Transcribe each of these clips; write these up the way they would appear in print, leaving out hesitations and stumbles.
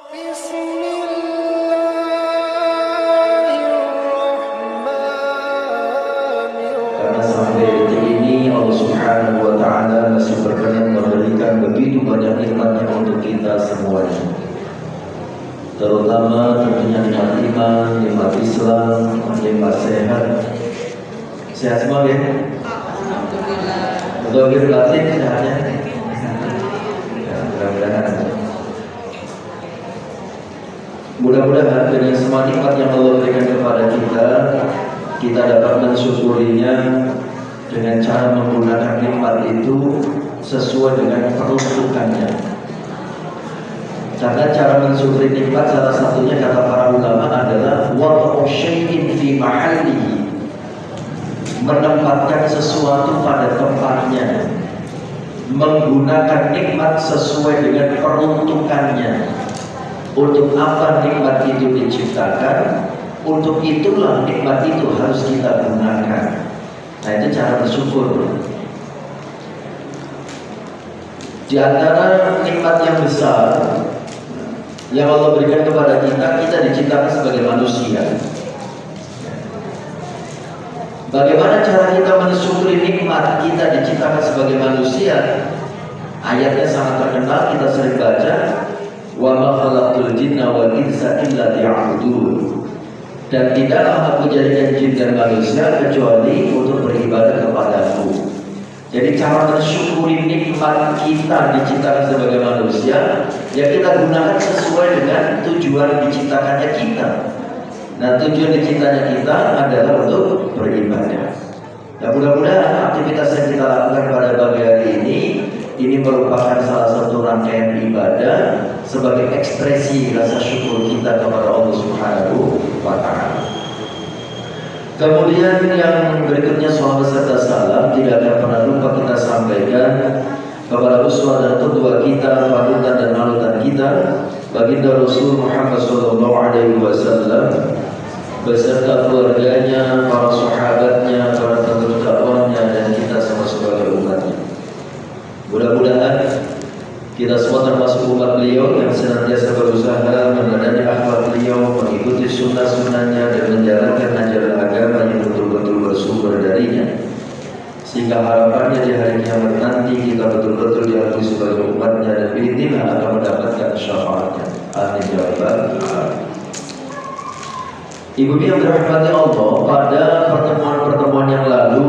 Karena sampai detik ini Allah Subhanahu wa Ta'ala masih berkenan memberikan begitu banyak nikmatnya untuk kita semuanya, terutama tentunya nikmat iman, nikmat Islam, nikmat sehat. Sehat semua ya? Alhamdulillah. Untuk batin sehatnya? Ya, mudah-mudahan. Mudah-mudahan dengan semua nikmat yang Allah berikan kepada kita dapat mensyukurinya dengan cara menggunakan nikmat itu sesuai dengan peruntukannya. Karena cara mensyukuri nikmat salah satunya kata para ulama adalah wad'u syai'in fi mahallihi, menempatkan sesuatu pada tempatnya, menggunakan nikmat sesuai dengan peruntukannya. Untuk apa nikmat itu diciptakan? Untuk itulah nikmat itu harus kita gunakan. Nah, itu cara bersyukur. Di antara nikmat yang besar yang Allah berikan kepada kita diciptakan sebagai manusia. Bagaimana cara kita mensyukuri nikmat kita diciptakan sebagai manusia? Ayatnya sangat terkenal, kita sering baca, wa ma khalaqtul jinna wal insa illa liya'budun. Dan tidaklah aku jadikan jin dan manusia kecuali untuk beribadah kepadaku. Jadi cara mensyukuri nikmat kita diciptakan sebagai manusia, ya kita gunakan sesuai dengan tujuan diciptakannya kita. Nah, tujuan diciptanya kita adalah untuk beribadah. Ya, mudah-mudahan aktivitas yang kita lakukan pada pagi hari ini merupakan salah satu rangkaian ibadah sebagai ekspresi rasa syukur kita kepada Allah Subhanahu wa Ta'ala. Kemudian yang berikutnya salam beserta salam tidak akan pernah lupa kita sampaikan kepada uswah dan qudwah kita, panutan dan lalutan kita, baginda Rasul Muhammad SAW beserta keluarganya, para sahabatnya, para pengikut dakwahnya, dan kita semua sebagai umatnya. Mudah-mudahan kita semua termasuk umat beliau yang senantiasa berusaha meneladani akhlak beliau, mengikuti sunnah-sunnahnya dan menjalankan ajaran agama yang betul-betul bersumber darinya, sehingga harapannya di hari kiamat nanti kita betul-betul diakui sebagai umatnya dan biidznillah akan mendapatkan syafaatnya. Amin ya rabbal alamin. Ibu yang dirahmati Allah, pada pertemuan-pertemuan yang lalu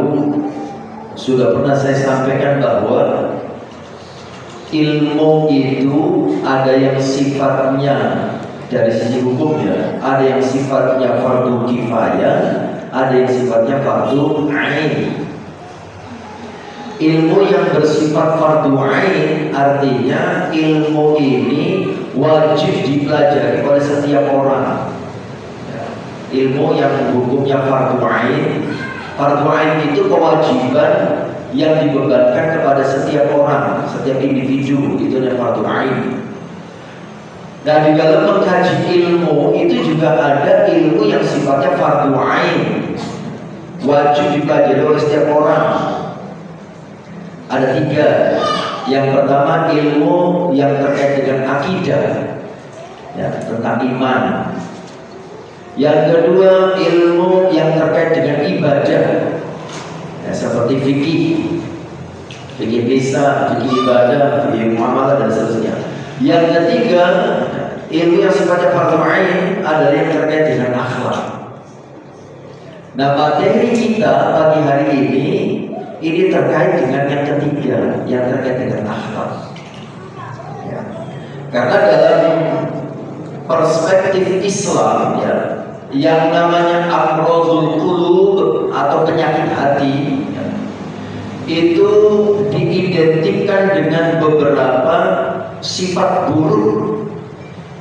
sudah pernah saya sampaikan bahwa ilmu itu ada yang sifatnya dari sisi hukumnya, ada yang sifatnya fardu kifayah, ada yang sifatnya fardu ain. Ilmu yang bersifat fardu ain artinya ilmu ini wajib dipelajari oleh setiap orang. Ilmu yang hukumnya fardu ain itu kewajiban yang dibebankan kepada setiap orang, setiap individu, itu yang fardu ain. Dan di dalam mengkaji ilmu itu juga ada ilmu yang sifatnya fardu ain, wajib dipelajari oleh setiap orang. Ada 3. Yang pertama ilmu yang terkait dengan akidah, ya, tentang iman. Yang kedua ilmu yang terkait dengan ibadah, ya, seperti fikih lisan, fikih ibadah, fikih muamalah dan seterusnya. Yang ketiga ilmu yang sifatnya fardu ain adalah yang terkait dengan akhlak. Nah, materi kita pagi hari ini terkait dengan yang ketiga, yang terkait dengan akhlak. Ya. Karena dalam perspektif Islam, ya, yang namanya amrodul qulub atau penyakit hati, ya, itu diidentikan dengan beberapa sifat buruk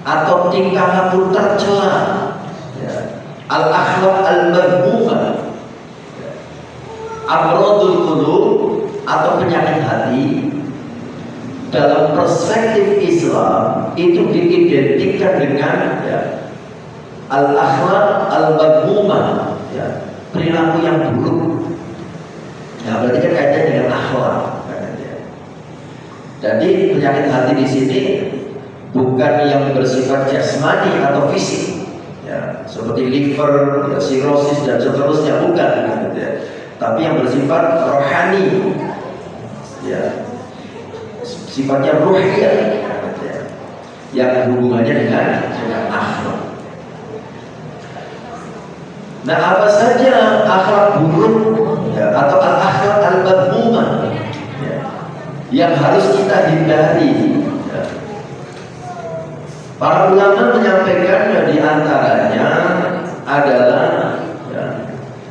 atau tingkah laku tercela, ya. Al-akhlaq al-madhmumah, amrodul qulub atau penyakit hati dalam perspektif Islam itu diidentikan dengan, ya, al-akhlaq al-madhmumah, ya, perilaku yang buruk. Ya, berarti kan kaitannya dengan akhlak. Jadi penyakit hati di sini bukan yang bersifat jasmani atau fisik, ya, seperti liver, ya, sirosis dan seterusnya, bukan, gitu ya. Tapi yang bersifat rohani, ya, sifatnya ruhiyah, gitu ya, yang hubungannya dengan akhlak. Nah, apa saja akhlak buruk, ya, atau akhlak al-madmumah, ya, yang harus kita hindari, ya. Para ulama menyampaikan, ya, di antaranya adalah, ya,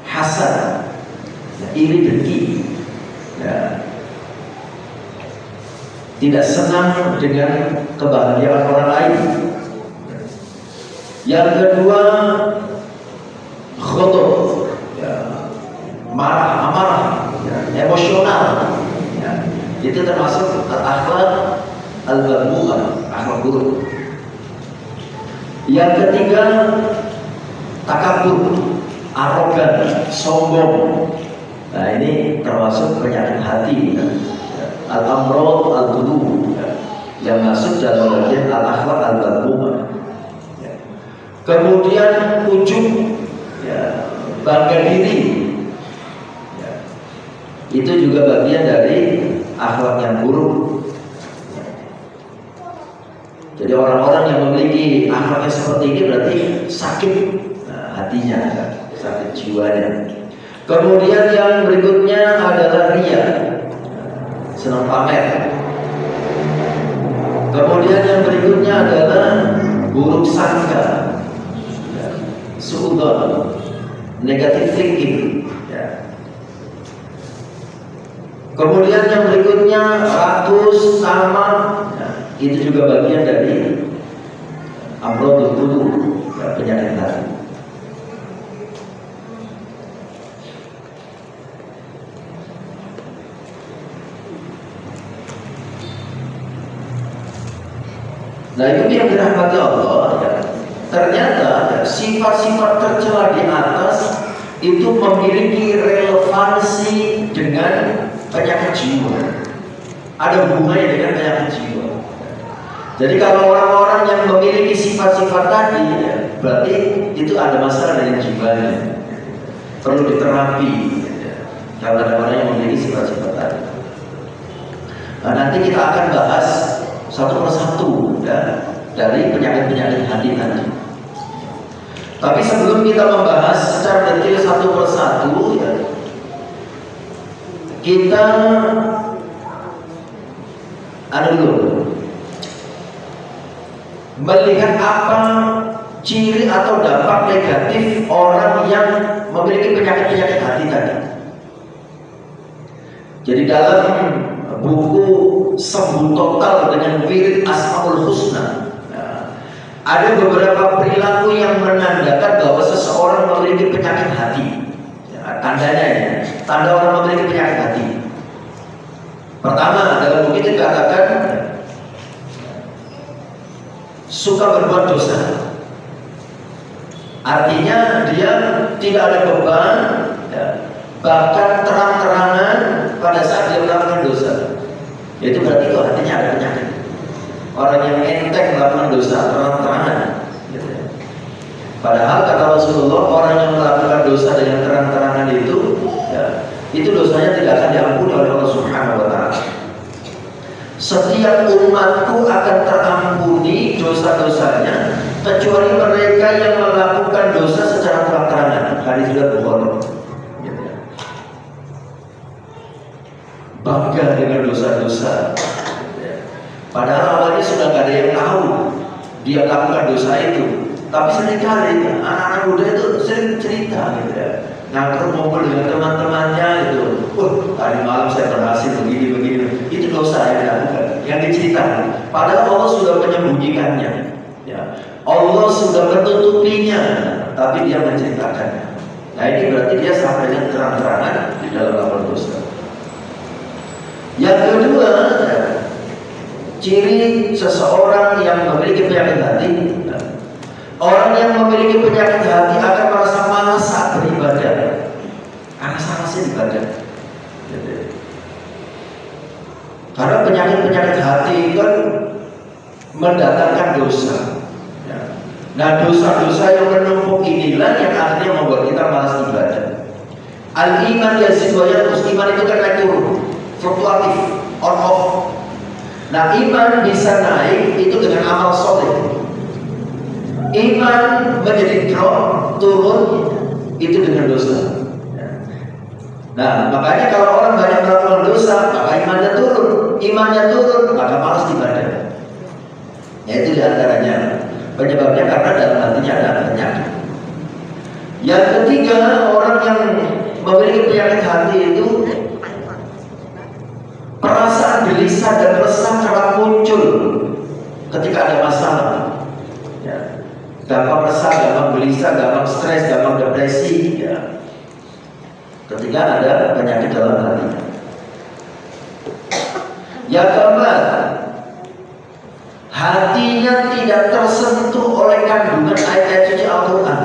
hasad, ya, iri dengki, ya, tidak senang dengan kebahagiaan orang lain. Yang kedua, khotob, ya, marah, amarah, ya, emosional, ya. Itu termasuk akhlak al-madmumah, akhlak buruk. Yang ketiga, takabur, arogan, sombong. Nah, ini termasuk penyakit hati, ya. Al-amrod al-qulub, ya, yang masuk dalam bagian al-akhlak al-madmumah, ya. Kemudian ujub, ya, bangga diri, ya, itu juga bagian dari akhlak yang buruk. Jadi orang-orang yang memiliki akhlaknya seperti ini berarti sakit, nah, hatinya, sakit jiwanya. Kemudian yang berikutnya adalah riya, senang pamer. Kemudian yang berikutnya adalah buruk sangka, ya, suudzon, negative thinking, ya. Kemudian yang berikutnya rakus, tamak, ya, itu juga bagian dari amrodul qulub, ya, penyakit hati. Nah, itu yang dirahmati Allah, ya. Ternyata, ya, sifat-sifat tercela di atas itu memiliki relevansi dengan penyakit jiwa. Ada hubungannya dengan penyakit jiwa. Jadi kalau orang-orang yang memiliki sifat-sifat tadi, ya, berarti itu ada masalah dengan jiwanya, perlu diterapi, ya. Kalau ada orang yang memiliki sifat-sifat tadi. Nah, nanti kita akan bahas satu persatu, ya, dari penyakit-penyakit hati tadi. Tapi sebelum kita membahas secara detail satu persatu, ya, kita dulu melihat apa ciri atau dampak negatif orang yang memiliki penyakit-penyakit hati tadi. Jadi dalam buku Sembuh Total dengan Wirid Asmaul Husna, ya, ada beberapa perilaku yang menandakan bahwa seseorang memiliki penyakit hati, ya, tandanya, ya, tanda orang memiliki penyakit hati. Pertama, dalam buku itu dikatakan suka berbuat dosa. Artinya dia tidak ada beban, ya, bahkan terang-terangan pada saat dia melakukan dosa. Itu berarti kok hatinya ada penyakit. Orang yang enteng melakukan dosa terang-terangan, gitu ya. Padahal kata Rasulullah, orang yang melakukan dosa dengan terang-terangan itu, ya, itu dosanya tidak akan diampuni oleh Allah Subhanahu wa Ta'ala. Setiap umatku akan terampuni dosa-dosanya kecuali mereka yang melakukan dosa secara terang-terangan. Hadis riwayat Bukhari. Bangga dengan dosa-dosa, padahal awalnya sudah gak ada yang tahu dia melakukan dosa itu. Tapi seringkali anak-anak muda itu sering cerita, gitu ya, nangkrut ngumpul dengan teman-temannya itu, tadi malam saya berhasil begini. Itu dosa yang dilakukan, yang diceritakan. Padahal Allah sudah menyembunyikannya, ya. Allah sudah menutupinya, tapi dia menceritakannya. Nah, ini berarti dia sampai dengan terang-terangan di dalam melakukan dosa. Yang kedua, ya, ciri seseorang yang memiliki penyakit hati, ya, orang yang memiliki penyakit hati akan merasa malas saat beribadah, karena sangat ibadah. Karena penyakit-penyakit hati kan mendatangkan dosa. Ya. Nah, dosa-dosa yang menumpuk inilah yang akhirnya membuat kita malas ibadah. Al-iman yazid wa yanqus, iman itu kan naik turun, fluktuatif, on off. Nah, iman bisa naik itu dengan amal soleh. Iman menjadi drop, turun itu dengan dosa. Nah, makanya kalau orang banyak melakukan dosa, maka imannya turun. Imannya turun, maka malas ibadah. Ya, itu diantaranya. Penyebabnya karena dalam hatinya ada penyakit. Yang ketiga, orang yang memiliki penyakit hati itu perasaan gelisah dan resah kerap muncul ketika ada masalah. Ya. Gampang resah, gampang gelisah, gampang stres, gampang depresi. Ya. Ketika ada penyakit dalam hati. Yang keempat, hatinya tidak tersentuh oleh kandungan ayat-ayat suci Al-Quran.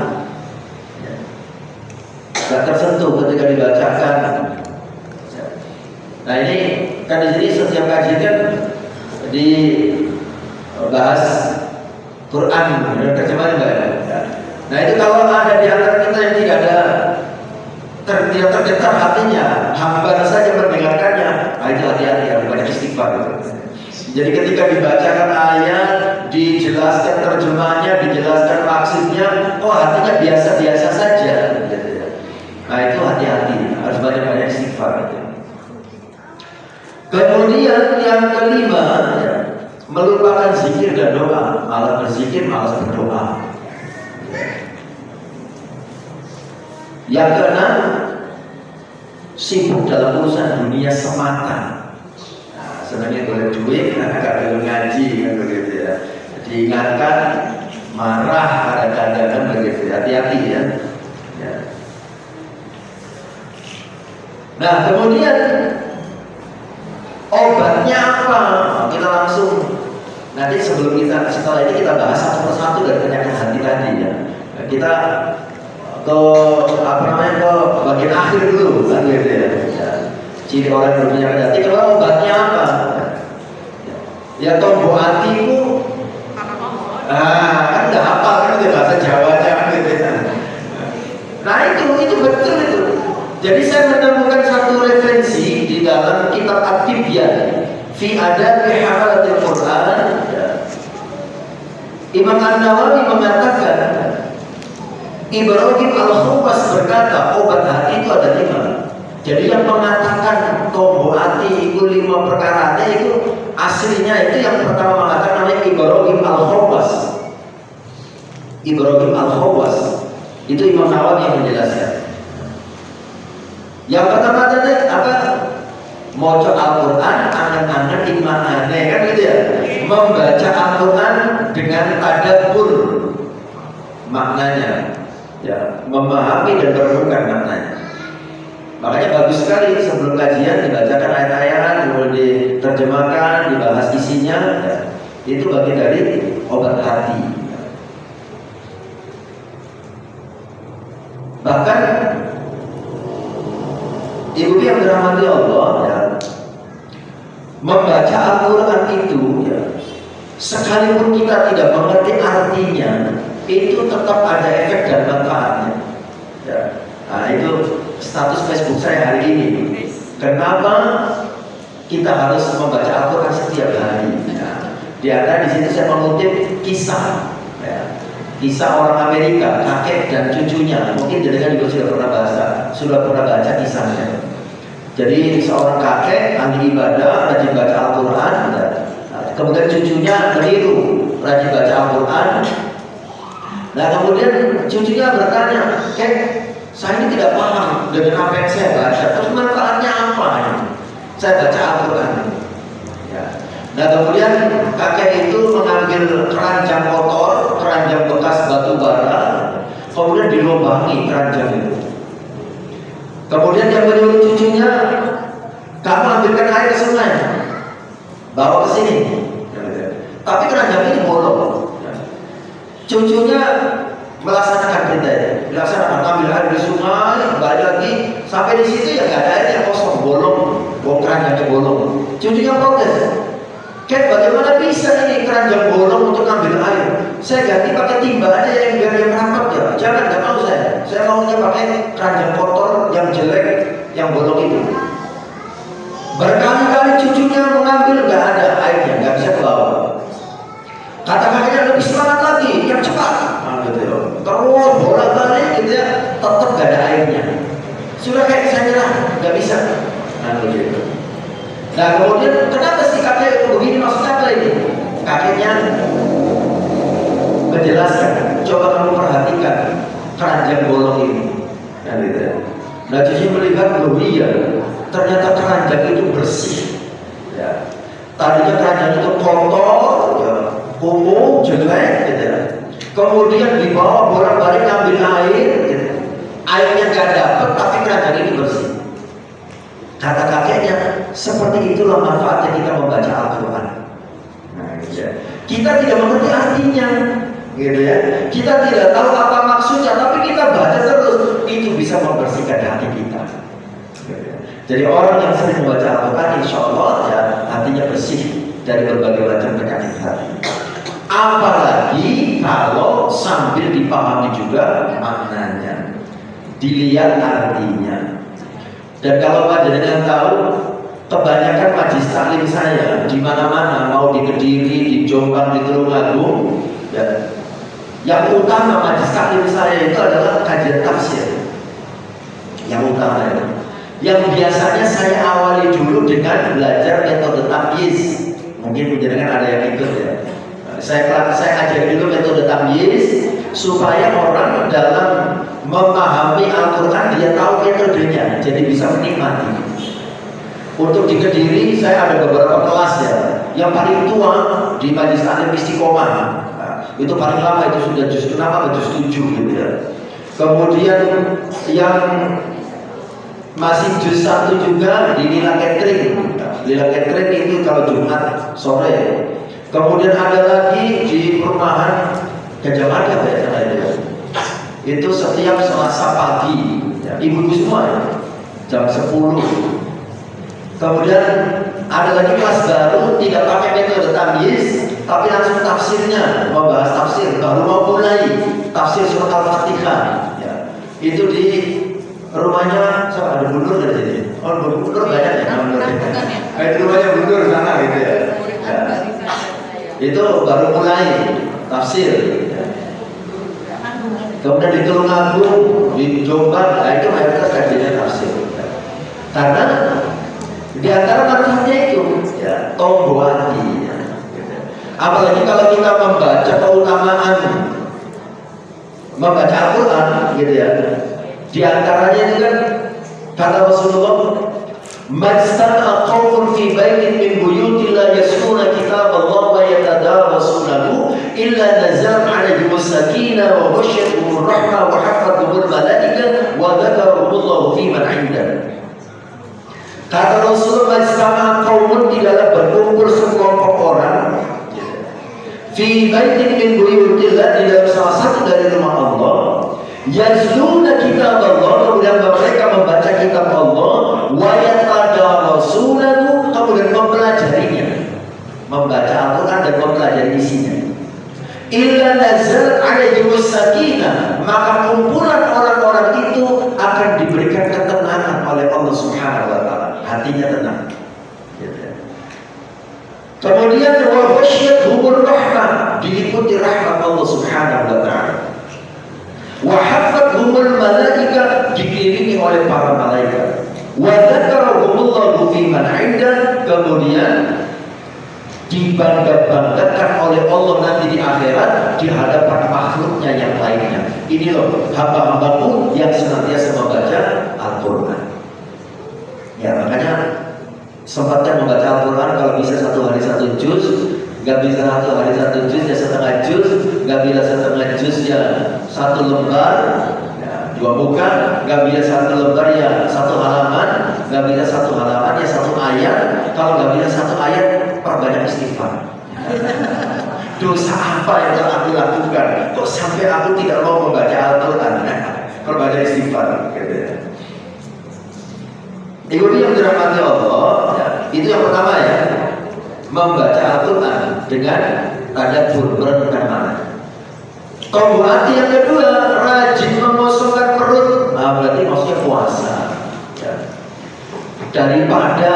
Tidak tersentuh ketika dibacakan. Nah, ini kan di sini setiap kajian kan dibahas Quran, terjemahan Mbak. Nah, itu kalau ada di antara kita yang tidak ada tidak tergetar hatinya, hamba saja mendengarkannya, nah itu hati-hati, harus banyak istighfar. Jadi ketika dibacakan ayat, dijelaskan terjemahnya, dijelaskan maksudnya, oh hatinya biasa-biasa saja. Nah itu hati-hati, harus banyak-banyak istighfar. Kemudian yang kelima, melupakan zikir dan doa, malah berzikir, malas berdoa. Yang keenam, sibuk dalam urusan dunia semata. Nah, senangnya boleh duit, agak belum ngaji kan begitu ya. Diingatkan, marah, ada kadang-kadang begitu. Hati-hati ya. Ya. Nah, kemudian obatnya apa? Kita langsung nanti sebelum kita setelah ini kita bahas satu persatu dari penyakit hati tadi ya. Kita ke ke bagian akhir dulu kan gitu ya. Ciri orang yang punya hati, kalau obatnya apa? Ya tombol hatimu. Kan nggak hafal kan itu bahasa Jawanya kan gitu ya. Nah itu betul itu. Jadi saya menemukan satu referensi di dalam kitab At-Tibyan fi Adabi Hamalatil Quran. Imam An-Nawawi mengatakan, Ibrahim Al-Khawas berkata, obat hati itu ada 5. Jadi yang mengatakan tombol hati itu 5 perkara itu aslinya itu yang pertama mengatakan namanya Ibrahim Al-Khawas. Ibrahim Al-Khawas itu Imam Nawawi yang menjelaskan. Yang pertama tadi apa? Moco Al-Quran, angan-angan imanane kan gitu ya. Membaca Al-Quran dengan tadabbur maknanya. Ya, memahami dan merenungkan maknanya. Makanya bagus sekali sebelum kajian dibacakan ayat-ayat, kemudian diterjemahkan, dibahas isinya. Ya. Itu bagian dari obat hati. Bahkan ibu yang dirahmati Allah ya, membaca Al-Quran itu ya, sekalipun kita tidak mengerti artinya, itu tetap ada efek dan manfaatnya. Ya. Nah itu status Facebook saya hari ini. Kenapa kita harus membaca Al-Quran setiap hari? Ya. Di antara di situ saya mengutip kisah, ya. Kisah orang Amerika, kakek dan cucunya. Mungkin jenengan juga sudah pernah baca kisahnya. Jadi seorang kakek ahli ibadah, rajin baca Al-Quran. Ya. Kemudian cucunya keliru, rajin baca Al-Quran. Nah kemudian cucunya bertanya, "Kek, saya ini tidak paham dengan apa yang saya baca. Terus manfaatnya apa ini? Saya baca Al-Quran." Ya. Nah kemudian kakek itu mengambil keranjang kotor, keranjang bekas batu bara, kemudian dilubangi keranjang itu. Kemudian dia menyuruh cucunya, "Kamu ambilkan air ke sungai, bawa ke sini." Tapi keranjang ini bolong. Cucunya melaksanakan perintah itu, dilaksanakan, ambil air di sungai, balik lagi, sampai di situ ya nggak ada air, yang kosong, bolong, keranjangnya bolong. Cucunya protes, Kayak bagaimana bisa ini keranjang bolong untuk ngambil air? Saya ganti pakai timba aja yang biar yang rapat ya. Jangan, nggak mau saya. Saya maunya pakai keranjang kotor yang jelek, yang bolong itu. Berkali-kali cucunya mengambil, nggak ada airnya, nggak bisa ke bawah. Kata kakaknya lebih semangat lagi, yang cepat. Nah, gitu ya. Terus bolak-balik gitu ya, tetap nggak ada airnya. Sudah kayak saya nyerah, nggak bisa. Nah, gitu. Nah, kemudian kenapa sih kakek begini, maksudnya apa ini? Kakeknya menjelaskan, coba kamu perhatikan keranjang bolong ini. Nah, gitu ya. Nah, cucu melihat, loh iya, ternyata keranjang itu bersih. Ya. Tadinya keranjang itu kotor, ya, kumuh, jelek, gitu ya. Kemudian dibawa bolak-balik ngambil air, gitu. Airnya gak dapet, tapi keranjang ini bersih. Kata kakeknya, seperti itulah manfaatnya kita membaca Al-Quran. Nah, gitu ya. Kita tidak mengerti artinya, gitu ya. Kita tidak tahu apa maksudnya, tapi kita baca terus, itu bisa membersihkan hati kita. Gitu ya. Jadi orang yang sering membaca Al-Quran, insya Allah ya hatinya bersih dari berbagai macam penyakit hati. Apalagi kalau sambil dipahami juga maknanya, dilihat artinya. Dan kalau panjenengan tahu, kebanyakan majlis taklim saya di mana-mana, mau di Kediri, di Jombang, di Tulungagung, ya, yang utama majlis taklim saya itu adalah kajian tafsir. Yang utama itu. Yang biasanya saya awali dulu dengan belajar metode tamyiz. Mungkin panjenengan ada yang ikut ya. Saya ajari dulu metode tamyiz supaya orang dalam memahami Al-Quran dia tahu metodenya, jadi bisa menikmati. Untuk di Kediri saya ada beberapa kelas ya. Yang paling tua di Majlis Taklim Istiqomah, nah, itu paling lama, itu sudah juz 6 atau juz 7 gitu ya. Kemudian yang masih juz 1 juga di Lila Catering. Lila Catering itu kalau Jumat sore. Kemudian ada lagi di perumahan Gajah Mada ya, itu setiap Selasa pagi ya, ibu-ibu semua ya, jam 10. Kemudian ada lagi kelas baru, tidak pakai metode tamyiz, tapi langsung tafsirnya, membahas tafsir, baru mau mulai tafsir surat Al-Fatihah ya. Itu di rumahnya, siapa ada bundur dari sini? Oh, bundur banyak ya, bundur ya. Itu rumahnya bundur sana gitu ya. Ya. Itu baru mulai tafsir ya. Kemudian di Tulungagung, di Jombang, nah itu mayoritas kajiannya tafsir ya. Karena di antara manfaatnya itu ya, tombo hati ya. Apalagi kalau kita membaca keutamaan membaca Al-Quran gitu ya. Di antaranya itu kan kata Rasulullah, "Majtama'a qaumun fi baitin min buyutillah yasmuna kitaballah wa yatadarasunahu illa nazal 'alaihim as-sakinah wa ghasyiyatuhum rahmah wa hafathumul malaikah wa dzakarahumullahu fi man 'indah." Kata Rasulullah, "Majtama'a qaumun," tidaklah berkumpul sekelompok orang fi baitin min buyutillah, di dalam salah satu dari rumah Allah, yazluna kitab Allah, kemudian mereka membaca kitab Allah, wa yatadarasunahu, kemudian mempelajarinya, membaca Al-Quran dan mempelajari isinya. Illa nazal 'alaihimus sakinah, maka kumpulan orang-orang itu akan diberikan ketenangan oleh Allah Subhanahu wa taala, hatinya tenang. Kemudian wa ghasyiyatuhur rahmah, diliputi rahmat Allah Subhanahu wa taala. Wa hafathumul malaikah, dikelilingi oleh para malaikat. Wa dzakarahumullahu fi man 'indah, kemudian dibangga-banggakan oleh Allah nanti di akhirat di hadapan makhluknya yang lainnya. Ini loh hamba-hambaku yang senantiasa membaca Al-Quran. Ya, makanya sempatkan membaca Al-Quran, kalau bisa satu hari satu juz, nggak bisa satu hari satu juz ya setengah juz, nggak bisa setengah juz ya satu lembar, ya, 2 muka, nggak bisa satu lembar ya 1 halaman, nggak bisa 1 halaman ya 1 ayat, kalau nggak bisa 1 ayat perbanyak istighfar. Dosa apa yang telah aku lakukan kok sampai aku tidak mau membaca Al-Quran? Perbanyak istighfar gitu ya. Ibu yang dirahmati Allah ya, itu yang pertama ya. membaca Al-Quran dengan tadabbur, merenungkan makna. Tombo hati yang kedua, rajin mengosongkan perut. Nah, berarti maksudnya puasa. Ya. Daripada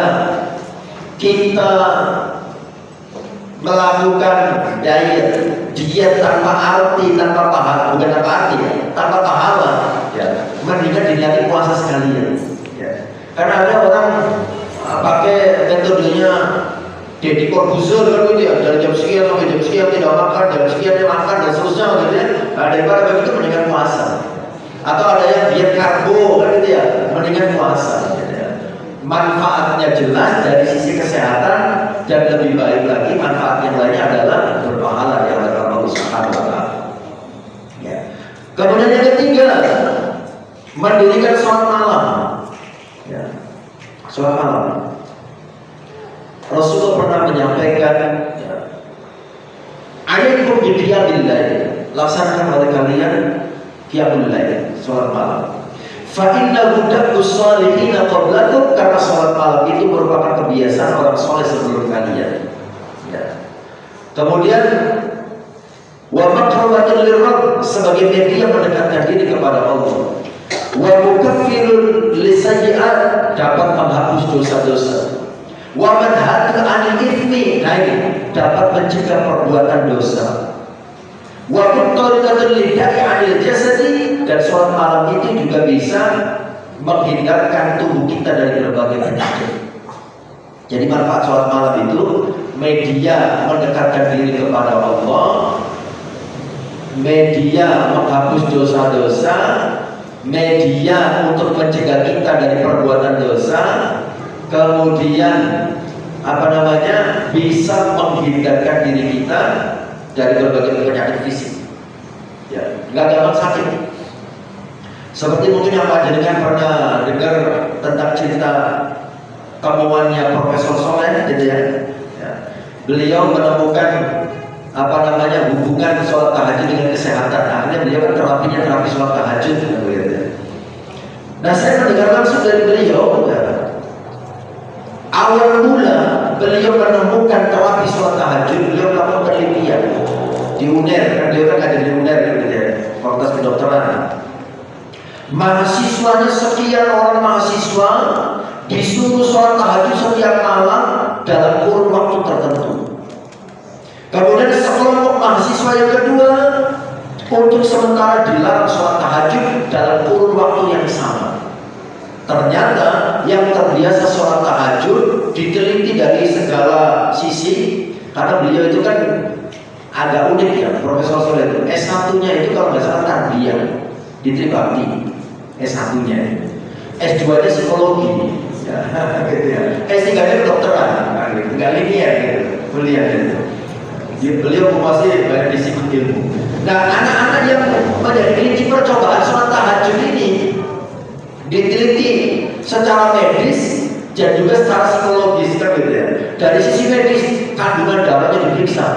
kita melakukan diet tanpa arti, tanpa pahala, bukan tanpa arti, tanpa pahala, ya, mendingan diniati puasa sekalian. Ya. Karena ada orang pakai metodenya Deddy Corbuzier kan gitu ya, dari jam sekian sampai jam sekian tidak makan, jam sekian dia makan dan seterusnya gitu ya. Nah, daripada begitu mendingan puasa. Atau ada yang diet karbo kan gitu ya, mendingan puasa. Gitu ya. Manfaatnya jelas dari sisi kesehatan dan lebih baik lagi manfaat yang lainnya adalah berpahala di hadapan Allah Subhanahu wa taala. Ya. Kemudian yang ketiga, mendirikan sholat malam. Ya. Sholat malam. Rasulullah pernah menyampaikan, "Alaikum bi qiyamil lail." Laksanakan oleh kalian qiyamul lail, sholat malam. Fa innahu dabus shalihin qablakum, karena sholat malam itu merupakan kebiasaan orang soleh sebelum kalian. Ya. Kemudian wa maqrabatul lirabb, sebagai media mendekatkan diri kepada Allah. Wa mukaffirul lisayyi'at, dapat menghapus dosa-dosa. Wa manhatul 'anil itsmi, dapat mencegah perbuatan dosa. Wa muttariqatul lidda'i 'anil jasadi, dan sholat malam itu juga bisa menghindarkan tubuh kita dari berbagai penyakit. Jadi manfaat sholat malam itu media mendekatkan diri kepada Allah, media menghapus dosa-dosa, media untuk mencegah kita dari perbuatan dosa, kemudian bisa menghindarkan diri kita dari berbagai penyakit fisik. Ya, nggak gampang sakit. Seperti mungkin yang panjenengan pernah dengar tentang cerita temuannya Profesor Soleh, gitu ya. Ya. Beliau menemukan hubungan sholat tahajud dengan kesehatan. Akhirnya beliau kan terapi sholat tahajud, gitu ya. Nah, saya mendengar langsung dari beliau. Ya. Awal mula beliau menemukan terapi sholat tahajud, beliau melakukan penelitian di UNER, kan beliau kan ada di UNER, gitu ya, Fakultas Kedokteran. Mahasiswanya sekian orang mahasiswa disuruh sholat tahajud setiap malam dalam kurun waktu tertentu. Kemudian sekelompok mahasiswa yang kedua untuk sementara dilarang sholat tahajud dalam kurun waktu yang sama. Ternyata yang terbiasa sholat tahajud diteliti dari segala sisi, karena beliau itu kan agak unik ya, Profesor Soleh itu. S1-nya itu kalau nggak salah tarbiyah di Tribakti, S1-nya. S2-nya psikologi, ya, gitu ya. S3-nya kedokteran, nggak linear gitu, kuliah gitu. Beliau menguasai banyak disiplin ilmu. Nah, anak-anak yang menjadi kelinci percobaan sholat tahajud ini diteliti secara medis dan juga secara psikologis, kan gitu ya. Dari sisi medis, kandungan darahnya diperiksa,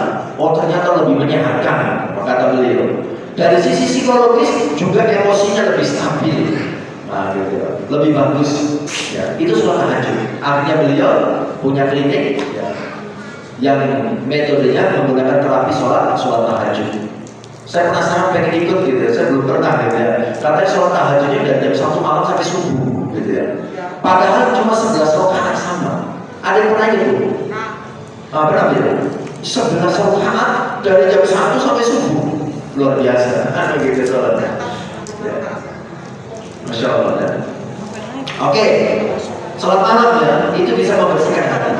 oh ternyata lebih menyehatkan, kata beliau. Dari sisi psikologis juga emosinya lebih stabil, nah gitu ya, lebih bagus. Ya, itu sholat tahajud. Akhirnya beliau punya klinik ya, yang metodenya menggunakan terapi sholat tahajud. Saya penasaran pengen ikut gitu ya, saya belum pernah gitu ya. Karena sholat tahajudnya dari jam 1 malam sampai subuh gitu ya. Padahal cuma 11 rakaat sama. Ada yang pernah gitu? Pernah ya? 11 rakaat dari jam 1 sampai subuh. Luar biasa, begitu sholatnya. Ya. Masya Allah ya. Oke, sholat malam ya, itu bisa membersihkan hati.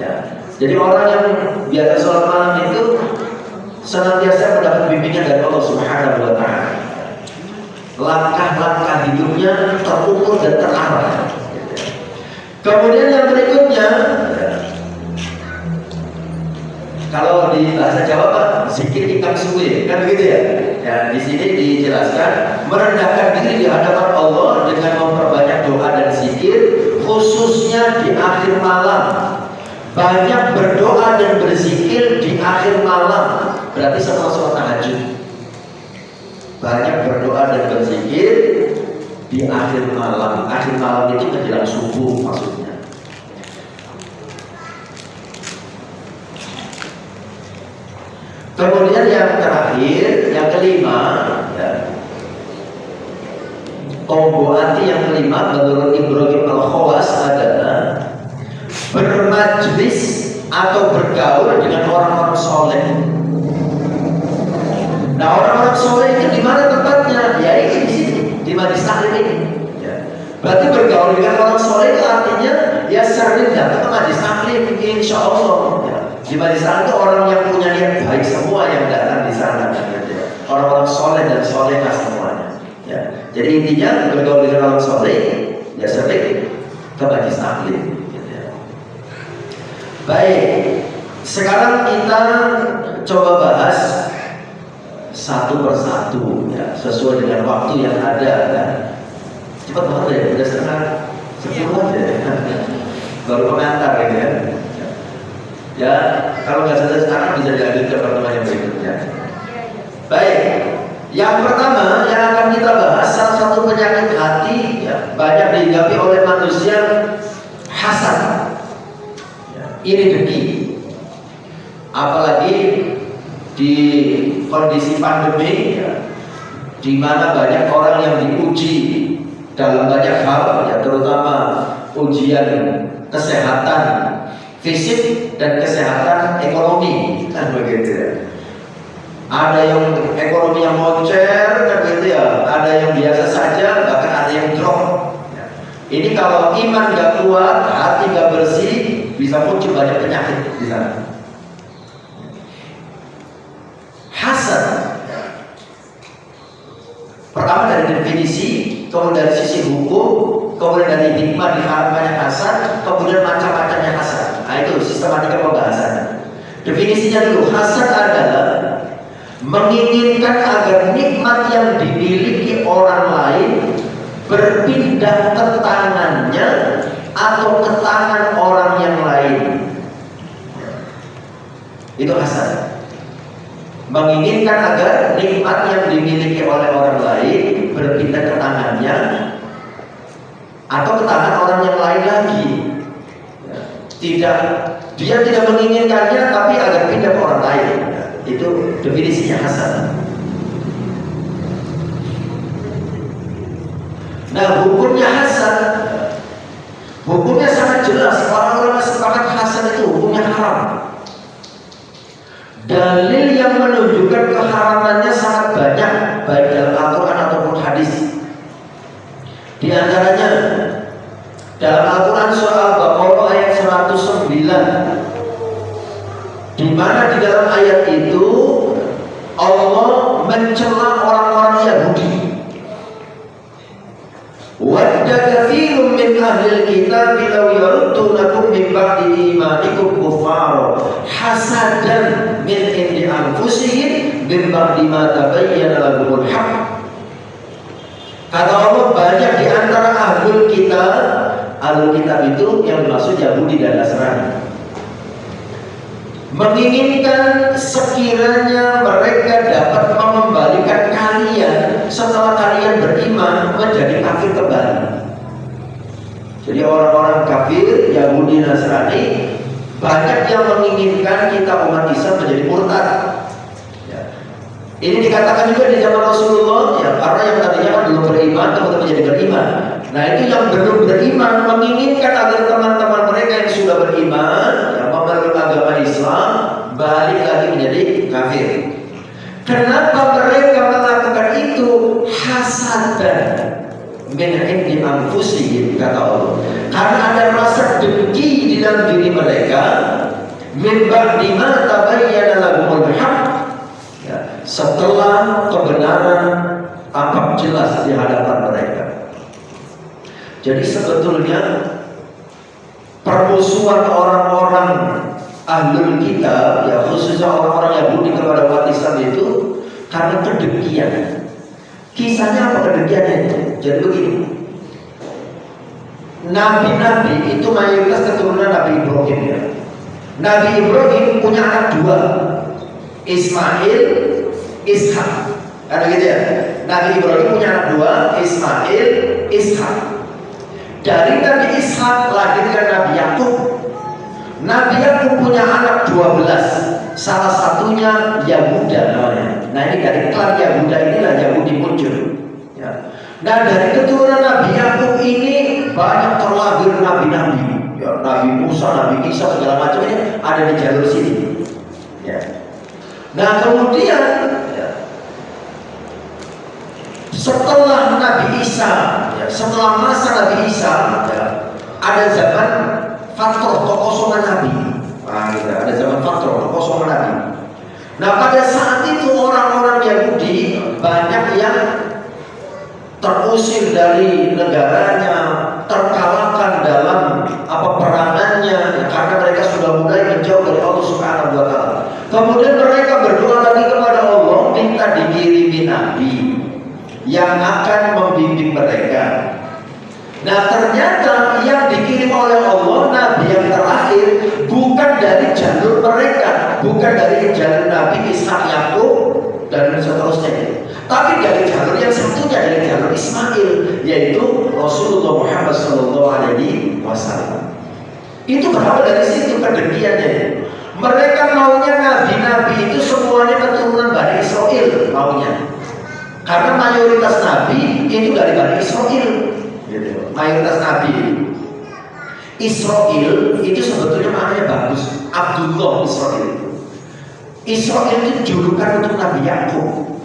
Ya. Jadi orang yang biasa sholat malam itu senantiasa mendapat bimbingan dari Allah Subhanahu wa taala. Langkah-langkah hidupnya terukur dan terarah. Kemudian yang berikutnya, kalau di bahasa Jawa Pak, zikir ingkang suwe, kan begitu ya? Ya, di sini dijelaskan merendahkan diri di hadapan Allah dengan memperbanyak doa dan zikir, khususnya di akhir malam. Banyak berdoa dan berzikir di akhir malam, berarti setelah sholat tahajud. Banyak berdoa dan berzikir di akhir malam. Akhir malam itu menjelang subuh maksudnya. terakhir, yang kelima, ya. Combo anti yang kelima menurut Ibrahim Al-Khawas adalah bermajlis atau bergaul dengan orang-orang soleh. Nah, orang-orang soleh itu di mana tempatnya? Ya ini di sini, di majlis taklim ini. Ya. Berarti bergaul dengan orang soleh itu artinya ya sering datang ke majlis taklim, insya Allah. Ya. Di majlis taklim itu orang yang punya niat baik semua yang datang di sana. Ya. Orang-orang soleh dan solehah semuanya. Ya. Jadi intinya bergaul dengan orang soleh, ya sering ke majlis taklim. Ya. Baik, sekarang kita coba bahas satu persatu, ya sesuai dengan waktu yang ada. Kan? Cepat banget ya, udah setengah 10 aja. Baru pengantar ya. Ya, kalau nggak selesai sekarang bisa dilanjut ke pertemuan yang berikutnya. Baik. Yang pertama yang akan kita bahas salah satu penyakit hati ya, banyak dihinggapi oleh manusia, hasad, ya, iri dengki. Apalagi di kondisi pandemi ya, di mana banyak orang yang diuji dalam banyak hal ya, terutama ujian kesehatan fisik dan kesehatan ekonomi kan begitu ya. Ada yang ekonomi yang moncer kan gitu ya, ada yang biasa saja, bahkan ada yang drop. Ini kalau iman gak kuat, hati gak bersih, bisa muncul banyak penyakit di sana. Hasad. Pertama dari definisi, kemudian dari sisi hukum, kemudian dari hikmah diharamkannya hasad, kemudian macam-macamnya hasad. Nah itu sistematika pembahasannya. Definisinya dulu, hasad adalah menginginkan agar nikmat yang dimiliki orang lain berpindah ke tangannya atau ke tangan orang yang lain. Itu hasad. Menginginkan agar nikmat yang dimiliki oleh orang lain berpindah ke tangannya atau ke tangan orang yang lain lagi. Tidak, dia tidak menginginkannya, tapi agar pindah ke orang lain. Itu definisinya hasad. Nah, hukumnya hasad, hukumnya sangat jelas. Orang-orang sepakat hasad itu hukumnya haram. Dalil yang menunjukkan keharamannya sangat banyak, baik dalam Al-Quran ataupun hadis. Di antaranya dalam Al-Quran surah Al-Baqarah ayat 109, di mana di dalam ayat itu Allah mencela orang-orang Yahudi. Wadda katsirun min ahlil kitab law yaruddunakum min ba'di imanikum kuffara hasadan min indi anfusihim min ba'di ma tabayyana lahumul haqq. Kata Allah, banyak di antara ahlul kitab. Ahlul kitab itu yang dimaksud Yahudi dan Nasrani, menginginkan sekiranya mereka dapat mengembalikan kalian setelah kalian beriman menjadi kafir kembali. Jadi orang-orang kafir Yahudi Nasrani banyak yang menginginkan kita umat Islam menjadi murtad. Ya. Ini dikatakan juga di zaman Rasulullah ya, karena yang tadinya kan belum beriman kemudian menjadi beriman. Nah itu yang belum beriman menginginkan agar teman-teman mereka yang sudah beriman yang memeluk agama Islam balik lagi menjadi kafir. Kenapa mereka melakukan itu? Hasadan min indi anfusihim, kata Allah. Karena ada rasa dengki di dalam diri mereka. Min ba'di ma tabayyana lahumul haqq. Ya, setelah kebenaran tampak jelas di hadapan mereka. Jadi sebetulnya permusuhan orang-orang ahlul kitab, ya khususnya orang-orang Yahudi kepada umat Islam itu karena kedengkian. Kisahnya apa kedengkiannya itu? Jadi begini, nabi-nabi itu mayoritas keturunan Nabi Ibrahim ya. Nabi Ibrahim punya anak dua, Ismail, Ishak. Karena gitu ya. Nabi Ibrahim punya anak dua, Ismail, Ishak. Dari Nabi Ishak lahirkan Nabi Yakub. Nabi Yakub punya anak 12. Salah satunya Yahuda namanya. Nah ini dari klan Yahuda inilah Yahudi muncul. Ya. Nah dari keturunan Nabi Yakub ini banyak terlahir nabi-nabi. Ya, Nabi Musa, Nabi Isa segala macam ini ada di jalur sini. Ya. Nah kemudian ya, setelah Nabi Isa, ya, setelah masa Nabi Isa, ya, ada zaman faktor kekosongan Nabi. Nah, gitu, ada zaman faktor kekosongan Nabi. Nah pada saat itu orang-orang Yahudi banyak yang terusir dari negaranya, terkalahkan dalam perangannya, karena mereka sudah mulai menjauh dari Allah Subhanahu wa Ta'ala. Kemudian mereka berdoa lagi kepada Allah, minta dikirimi nabi yang akan membimbing mereka. Nah ternyata yang dikirim oleh Allah, nabi yang terakhir, bukan dari jalur mereka, bukan dari jalur Nabi Ishak, Yakub dan seterusnya, tapi dari jalur yang satunya, dari jalur Ismail, yaitu Rasulullah Muhammad SAW. Itu berawal dari situ kedengkiannya. Mereka maunya nabi-nabi itu semuanya keturunan Bani Israel maunya, karena mayoritas nabi itu dari Bani Israel. Mayoritas nabi Israel itu sebetulnya maknanya bagus. Abdullah Israel. Israel itu julukan untuk Nabi Yakub.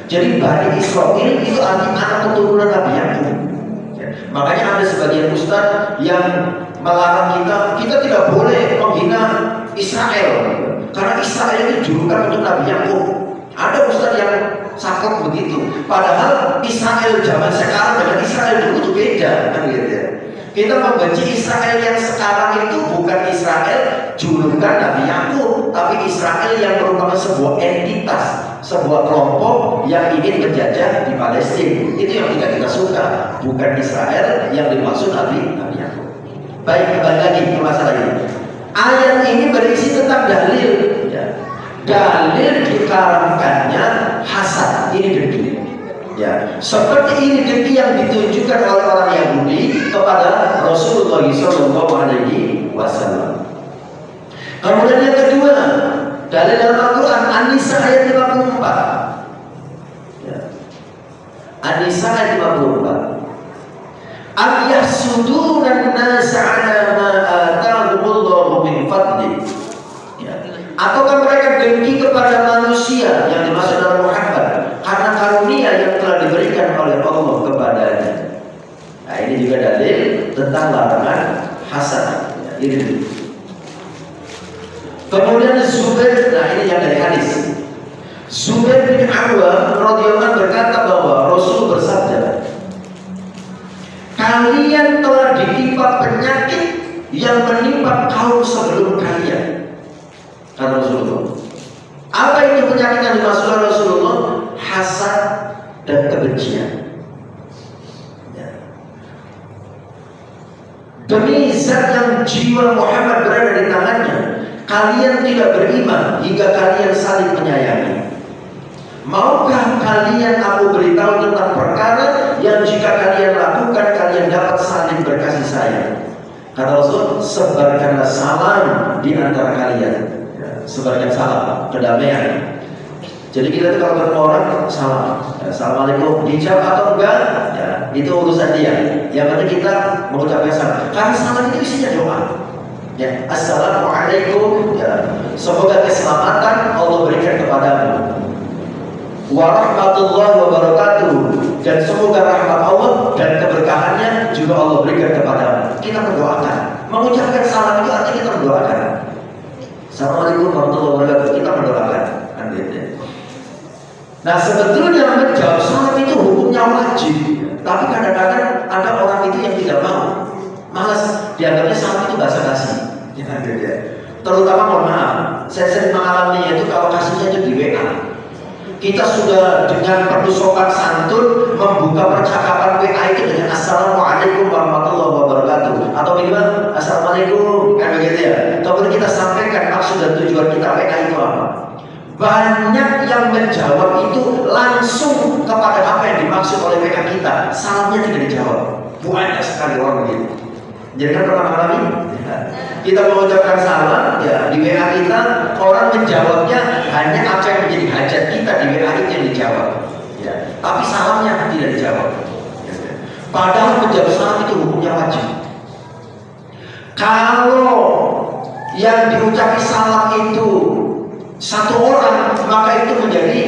Jadi Bani Israel itu artinya anak keturunan Nabi Yakub. Makanya ada sebagian ustaz yang melarang kita tidak boleh menghina Israel, karena Israel itu julukan untuk Nabi Yakub. Ada ustaz yang saklek begitu. Padahal Israel zaman sekarang dengan Israel dulu itu beda, kan gitu ya. Kita membenci Israel yang sekarang itu bukan Israel julukan Nabi Yakub, tapi Israel yang merupakan sebuah entitas, sebuah kelompok yang ingin menjajah di Palestina. Itu yang tidak kita suka, bukan Israel yang dimaksud Nabi Yakub. Baik, kembali lagi ke masalah ini. Ayat ini berisi tentang dalil, ya. Dalil dikaramkannya hasad, ini dengki. Ya, seperti ini dengki yang ditunjukkan oleh orang Yahudi kepada Rasulullah SAW. Kemudian yang kedua, dalil dalam Al-Quran, An-Nisa ayat 54. Ya. An-Nisa ayat 54. Am yahsuduna an-nasa 'ala ma atahumullahu min fadli. Ataukah mereka dengki kepada manusia yang dimaksud dalam Muhammad karena karunia yang telah diberikan oleh Allah kepadanya. Nah ini juga dalil tentang larangan hasad. Ini. Kemudian Zubair, nah ini yang dari hadis. Zubair bin Awwam radhiyallahu berkata bahwa Rasul bersabda, kalian telah ditimpa penyakit yang menimpa kaum sebelum kalian. Kata Rasulullah. Apa itu penyakit yang dimaksud Rasulullah? Hasad dan kebencian. Ya. Demi zat yang jiwa Muhammad berada di tangannya, kalian tidak beriman hingga kalian saling menyayangi. Maukah kalian aku beritahu tentang perkara yang jika kalian lakukan kalian dapat saling berkasih sayang? Kata Rasul, sebarkanlah salam di antara kalian. Sebarkan salam, kedamaian. Jadi kita tuh kalau ketemu orang salam, ya, assalamualaikum, dijawab atau enggak, ya, itu urusan dia. Yang penting kita mengucapkan salam. Karena salam itu isinya doa. Ya, assalamualaikum, ya, semoga keselamatan Allah berikan kepadamu. Warahmatullahi wabarakatuh, dan semoga rahmat Allah dan keberkahannya juga Allah berikan kepadamu. Kita mendoakan. Mengucapkan salam itu artinya kita mendoakan. Assalamualaikum warahmatullahi wabarakatuh, kita mendoakan. Nah sebetulnya menjawab salam itu hukumnya wajib, tapi kadang-kadang ada orang itu yang tidak mau, malas, dianggapnya salam itu basa-basi. Terutama mohon maaf, saya sering mengalaminya itu kalau kasusnya itu di WA. Kita sudah dengan penuh sopan santun membuka percakapan WA itu dengan assalamualaikum warahmatullahi wabarakatuh, atau minimal assalamualaikum, kan begitu ya. Kemudian kita sampaikan maksud dan tujuan kita WA itu apa. Banyak yang menjawab itu langsung kepada apa yang dimaksud oleh WA kita, salamnya tidak dijawab. Banyak sekali orang begitu. Jadi kan pernah mengalami? Kita mengucapkan salam, ya di WA kita orang menjawabnya hanya apa yang menjadi hajat kita di WA itu yang dijawab. Ya. Tapi salamnya tidak dijawab. Padahal menjawab salam itu hukumnya wajib. Kalau yang diucapi salam itu satu orang, maka itu menjadi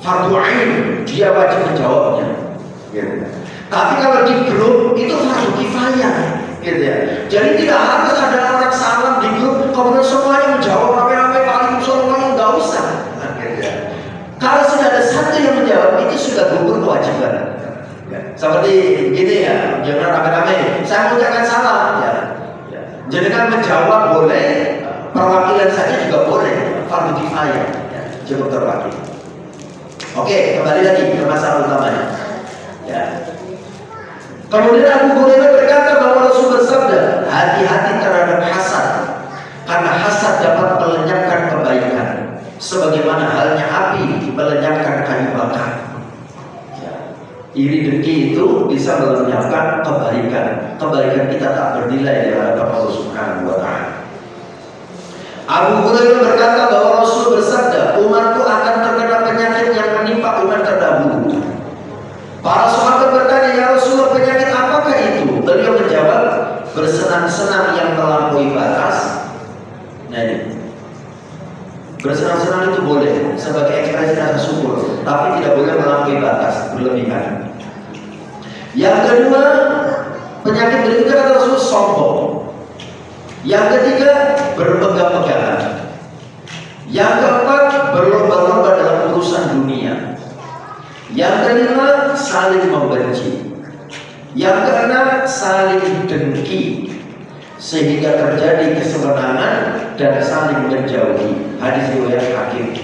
fardu ain, dia wajib menjawabnya. Gitu. Tapi kalau di grup itu fardu kifayah, gitu ya. Jadi tidak harus ada orang salam di grup kemudian semuanya menjawab rame-rame Waalaikumsalam, nggak usah. Gitu ya. Kalau sudah ada satu yang menjawab itu sudah gugur kewajiban. Seperti gini ya, jangan rame-rame. Saya mengucapkan salam, ya. Jadi kan menjawab boleh, perwakilan saja juga boleh, fardu kifayah, ya. Cukup terwakili. Oke, kembali lagi ke masalah utamanya. Ya. Kemudian Abu Hurairah berkata bahwa Rasul bersabda, hati-hati terhadap hasad, karena hasad dapat melenyapkan kebaikan, sebagaimana halnya api melenyapkan kayu bakar. Ya. Iri dengki itu bisa melenyapkan kebaikan. Kebaikan kita tak bernilai di hadapan Allah Subhanahu wa Ta'ala. Abu Hurairah berkata bahwa Rasul bersabda, umatku akan terkena penyakit yang menimpa umat terdahulu. Para sahabat bertanya, ya Rasulullah, penyakit apakah itu? Beliau menjawab, bersenang-senang yang melampaui batas. Nah ini, bersenang-senang itu boleh sebagai ekspresi rasa syukur, tapi tidak boleh melampaui batas, berlebihan. Yang kedua, penyakit berikutnya kata Rasul sombong. Yang ketiga, berpegang-pegangan. Yang keempat, berlomba-lomba dalam urusan dunia. Yang kelima, saling membenci. Yang keenam, saling dengki, sehingga terjadi kesewenangan dan saling menjauhi. Hadis riwayat Hakim.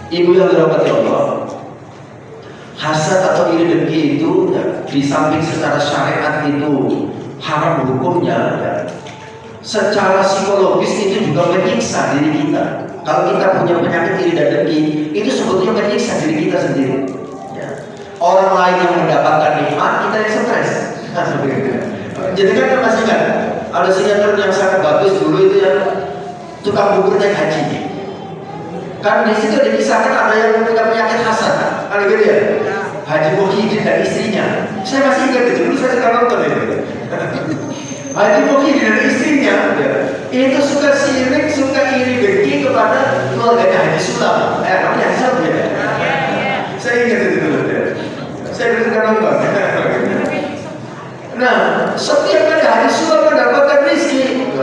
Ibu yang dirahmati Allah, hasad atau iri dengki itu ya, di samping secara syariat itu haram hukumnya, ya, secara psikologis itu juga menyiksa diri kita. Kalau kita punya penyakit iri dan dengki, itu sebetulnya menyiksa diri kita sendiri. Ya. Orang lain yang mendapatkan nikmat, kita yang stres. Jadi kan masih kan ada sinetron yang sangat bagus dulu itu yang tukang bubur naik haji. Kan di situ dikisahkan ada yang punya penyakit hasad, kan gitu ya. Haji Muhyiddin dan istrinya. Saya masih ingat itu dulu, saya suka nonton itu. Haji Muhyiddin dan istrinya itu suka sirik, suka iri dengki kepada keluarganya Haji Sulam. Namanya Haji Sulam ya. Saya ingat itu dulu. Saya dulu suka nonton. Nah, setiap kali Haji Sulam mendapatkan rezeki,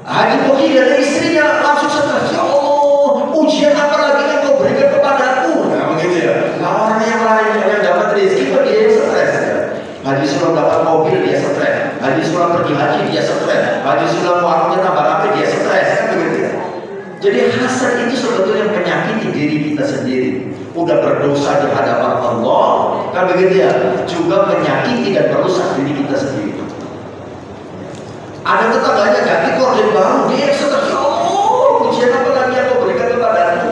Haji Muhyiddin dan istrinya langsung stres. Ya Allah, ujian apa lagi yang kau berikan kepadaku? Nah, begitu ya. Nah, orang yang lain yang dapat rezeki kok dia yang stres ya. Haji Sulam dapat mobil, dia stres. Haji Sulam pergi haji, dia stres. Haji Sulam warungnya tambah rapi, dia stres, kan begitu ya. Jadi hasad itu sebetulnya menyakiti diri kita sendiri. Udah berdosa di hadapan Allah, kan begitu ya. Juga menyakiti dan merusak diri kita sendiri. Ada tetangganya ganti korden baru, dia stres. Oh, ujian apa lagi yang kau berikan kepada aku?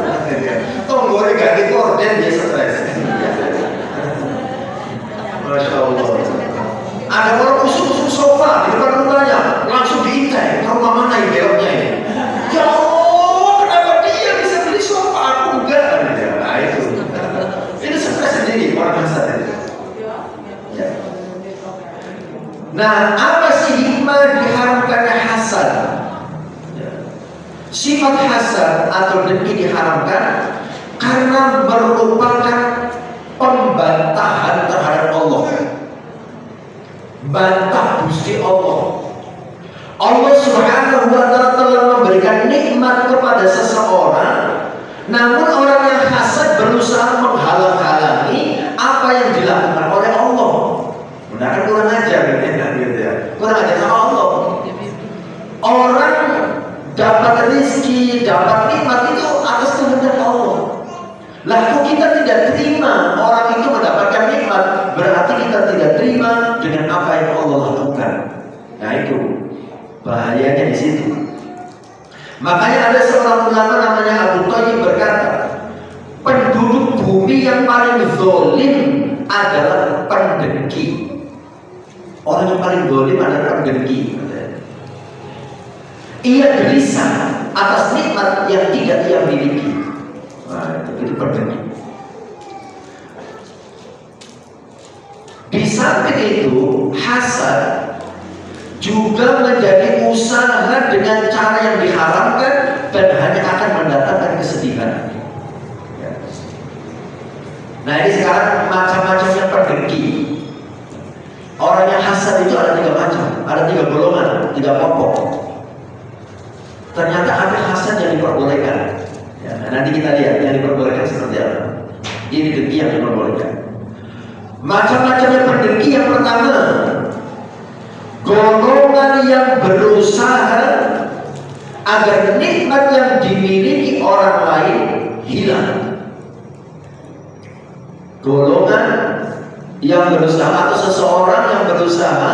Tunggu ganti korden, dia stres. Masya Allah. Ada orang usul-usul sofa di depan rumahnya, langsung diintai, rumah mana yang beloknya ini? Ya Allah, kenapa dia bisa beli sofa, aku enggak? Nah itu, ini stres sendiri orang hasad itu. Ya. Nah, apa sih hikmah diharamkannya hasad? Ya. Sifat hasad atau dengki diharamkan karena merupakan pembantahan terhadap Allah. Bantah Gusti Allah. Allah Subhanahu wa Ta'ala telah memberikan nikmat kepada seseorang, namun orang yang hasad berusaha menghalang-halangi apa yang dilakukan oleh Allah. Benar kan kurang ajar gitu ya. Kurang ajar sama Allah. Orang dapat rezeki, dapat nikmat itu atas kehendak Allah. Lah kok kita tidak terima orang itu mendapatkan nikmat, berarti kita tidak terima dengan apa yang Allah lakukan. Nah itu bahayanya di situ. Makanya ada seorang ulama namanya Abu Thayyib berkata, penduduk bumi yang paling zalim adalah pendengki. Orang yang paling dolim adalah pendengki. Ia gelisah atas nikmat yang tidak ia miliki. Nah, itu pendengki. Di samping itu, hasad juga menjadi usaha dengan cara yang diharamkan dan hanya akan mendatangkan kesedihan. Nah, ini sekarang macam-macamnya pendengki. Orang yang hasad itu ada 3 macam, ada 3 golongan, 3 kelompok. Ternyata ada hasad yang diperbolehkan. Ya, nanti kita lihat yang diperbolehkan seperti apa. Ini dengki yang diperbolehkan. Macam-macamnya pendengki yang pertama, golongan yang berusaha agar nikmat yang dimiliki orang lain hilang. Golongan yang berusaha atau seseorang yang berusaha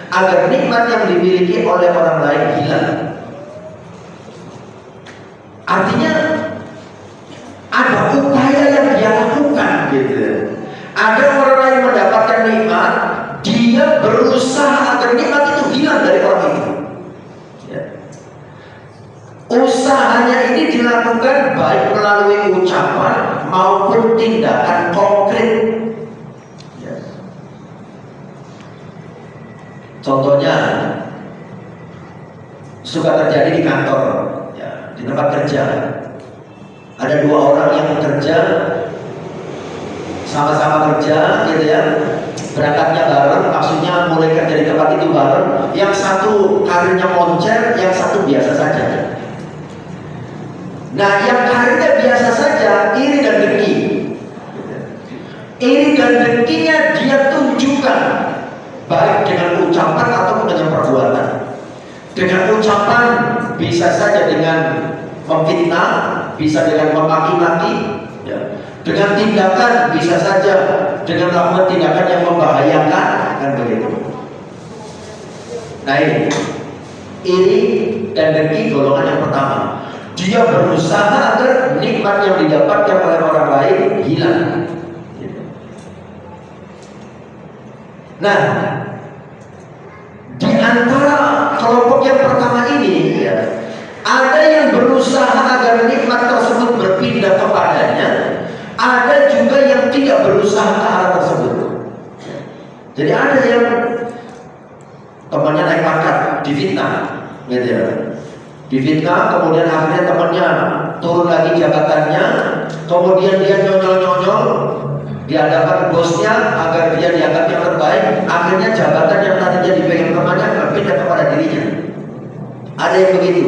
agar nikmat yang dimiliki oleh orang lain hilang. Artinya ada upaya yang dia lakukan gitu. Ada orang lain mendapatkan nikmat, dia berusaha agar nikmat itu hilang dari orang itu. Ya. Usahanya ini dilakukan baik melalui ucapan maupun tindakan konkret. Ya. Contohnya suka terjadi di kantor, ya, di tempat kerja. Ada 2 orang yang bekerja, sama-sama kerja, gitu ya. Berangkatnya bareng, maksudnya mulai kerja di tempat itu bareng. Yang satu karirnya moncer, yang satu biasa saja. Nah, yang karirnya biasa saja, iri dan dengki. Iri dan dengkinya dia tunjukkan baik dengan ucapan ataupun dengan perbuatan. Dengan ucapan bisa saja dengan memfitnah, bisa dengan memaki-maki, ya. Dengan tindakan bisa saja dengan melakukan tindakan yang membahayakan, kan begitu. Nah, ini iri dan dengki golongan yang pertama. Dia berusaha agar nikmat yang didapatkan oleh orang lain hilang. Nah, di antara kelompok yang pertama ini, ya, ada yang berusaha agar nikmat tersebut berpindah kepadanya. Ada juga yang tidak berusaha ke arah tersebut. Jadi ada yang temannya naik pangkat, difitnah, gitu ya. Difitnah, kemudian akhirnya temannya turun lagi jabatannya, kemudian dia nyonyol-nyonyol di hadapan bosnya agar dia dianggap yang terbaik. Akhirnya jabatan yang tadinya dipegang temannya berpindah kepada dirinya. Ada yang begitu.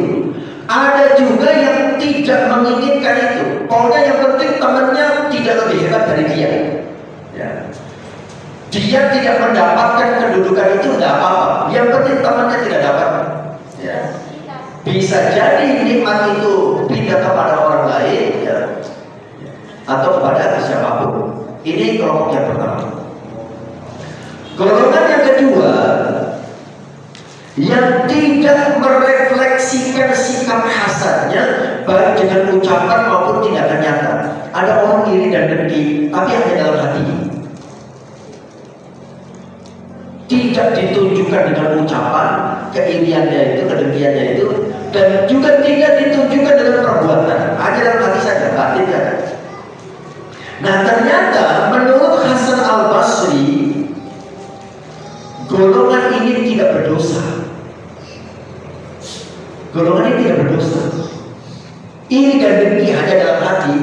Ada juga yang tidak menginginkan itu. Pokoknya yang penting temannya tidak lebih hebat dari dia. Ya. Dia tidak mendapatkan kedudukan itu, tidak apa-apa. Yang penting temannya tidak dapat. Ya. Bisa jadi nikmat itu pindah kepada orang lain, ya, atau kepada siapapun. Ini kelompok yang pertama. Golongan yang kedua, yang tidak merefleksikan sikap hasadnya baik dengan ucapan maupun tindakan nyata. Ada orang iri dan dengki, tapi hanya dalam hati. Tidak ditunjukkan dengan ucapan keiriannya itu, kedengkiannya itu, dan juga tidak ditunjukkan dengan perbuatan. Hanya dalam hati saja, batin saja. Nah, ternyata menurut Hasan Al-Basri, golongan ini tidak berdosa. Golongan ini tidak berdosa. Iri dan dengki hanya dalam hati,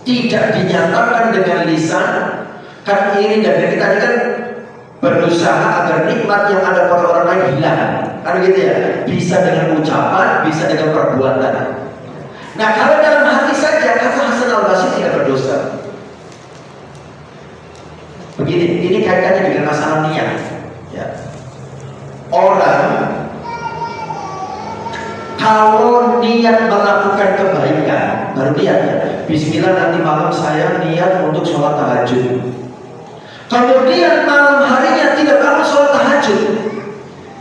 tidak dinyatakan dengan lisan. Kan iri dan dengki tadi kan berusaha agar nikmat yang ada pada orang lain hilang. Kan gitu ya. Bisa dengan ucapan, bisa dengan perbuatan. Nah, kalau dalam hati saja, kata Hasan Al-Basri tidak berdosa. Begini, ini kaitannya dengan masalah niat. Ya. Orang kalau niat melakukan kebaikan, baru niat ya. Bismillah, nanti malam saya niat untuk sholat tahajud. Kemudian malam harinya tidak bangun sholat tahajud.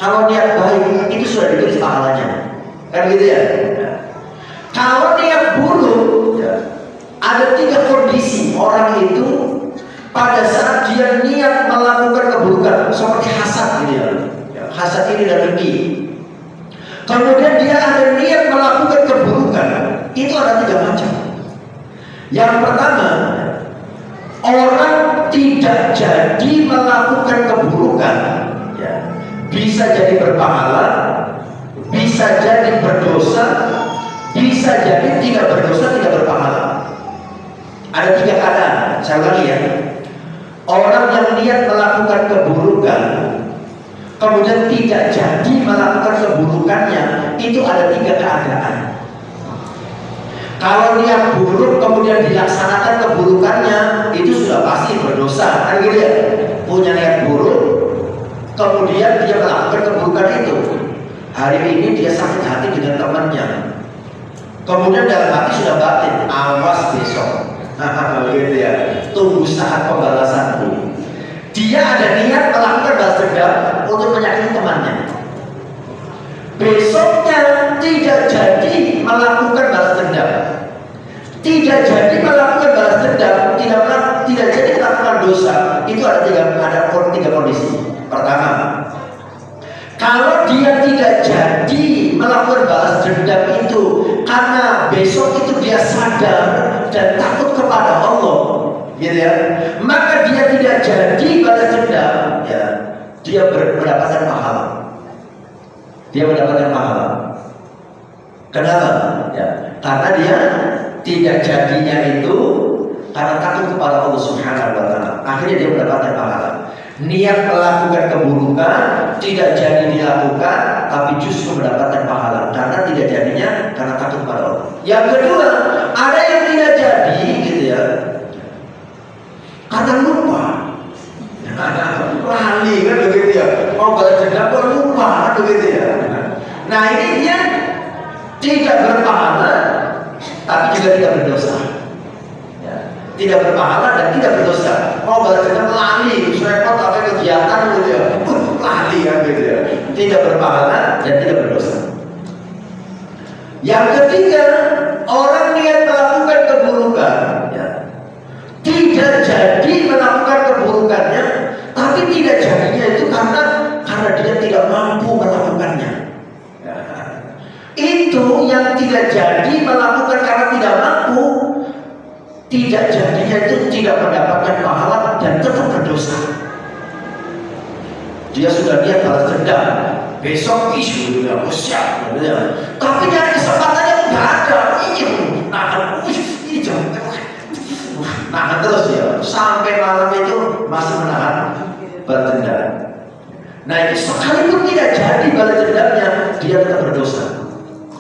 Kalau niat baik itu sudah ditulis pahalanya, kan gitu ya. Kalau niat buruk, ya, ada 3 kondisi orang itu pada saat dia niat melakukan keburukan seperti hasad. hasad iri dan dengki. Kemudian dia ada niat melakukan keburukan. Itu ada 3 macam. Yang pertama, orang tidak jadi melakukan keburukan, ya, bisa jadi berpahala, bisa jadi berdosa, bisa jadi tidak berdosa, tidak berpahala. Ada 3 keadaan. Saya ulangi ya. Orang yang niat melakukan keburukan, kemudian tidak jadi melakukan keburukannya, itu ada 3 keadaan. Kalau niat buruk kemudian dilaksanakan keburukannya, itu sudah pasti berdosa, kan gitu ya. Punya niat buruk, kemudian dia melakukan keburukan itu. Hari ini dia sakit hati dengan temannya, kemudian dalam hati sudah batin, awas besok. Gitu ya. Tunggu saat pembalasanku. Dia ada niat melakukan balas dendam untuk menyakiti temannya. Besoknya tidak jadi melakukan balas dendam, tidak jadi melakukan balas dendam, tidak jadi melakukan dosa. Itu ada 3 kondisi. Pertama, kalau dia tidak jadi melakukan balas dendam itu karena besok itu dia sadar dan takut kepada Allah, gitu ya, maka dia tidak jadi balas dendam, ya, dia mendapatkan pahala. Dia mendapatkan pahala. Kenapa? Ya, karena dia tidak jadinya itu karena takut kepada Allah Subhanahu wa Ta'ala. Akhirnya dia mendapatkan pahala. Niat melakukan keburukan tidak jadi dilakukan, tapi justru mendapatkan pahala karena tidak jadinya karena takut kepada Allah. Yang kedua, ada yang tidak jadi, gitu ya, karena lupa. Lali kan begitu ya. Mau balas dendam kok lupa kan begitu ya. Nah ini dia tidak berpahala, tapi juga tidak berdosa. Ya, tidak berpahala dan tidak berdosa. Mau balas dendam lali, repot apa kegiatan gitu ya. Lali kan gitu ya. Tidak berpahala dan tidak berdosa. Yang ketiga, orang niat melakukan keburukan, ya, tidak jadi melakukan keburukannya, tapi tidak jadinya itu karena dia tidak mampu melakukannya. Ya. Itu yang tidak jadi melakukan karena tidak mampu, tidak jadinya itu tidak mendapatkan pahala dan tetap berdosa. Dia sudah niat balas dendam, besok isu juga siap, gitu ya. Tapi dari kesempatannya nggak ada. Ini jangan nahan terus ya, sampai malam itu masih menahan balas dendam. Nah itu sekalipun tidak jadi balas dendamnya, dia tetap berdosa,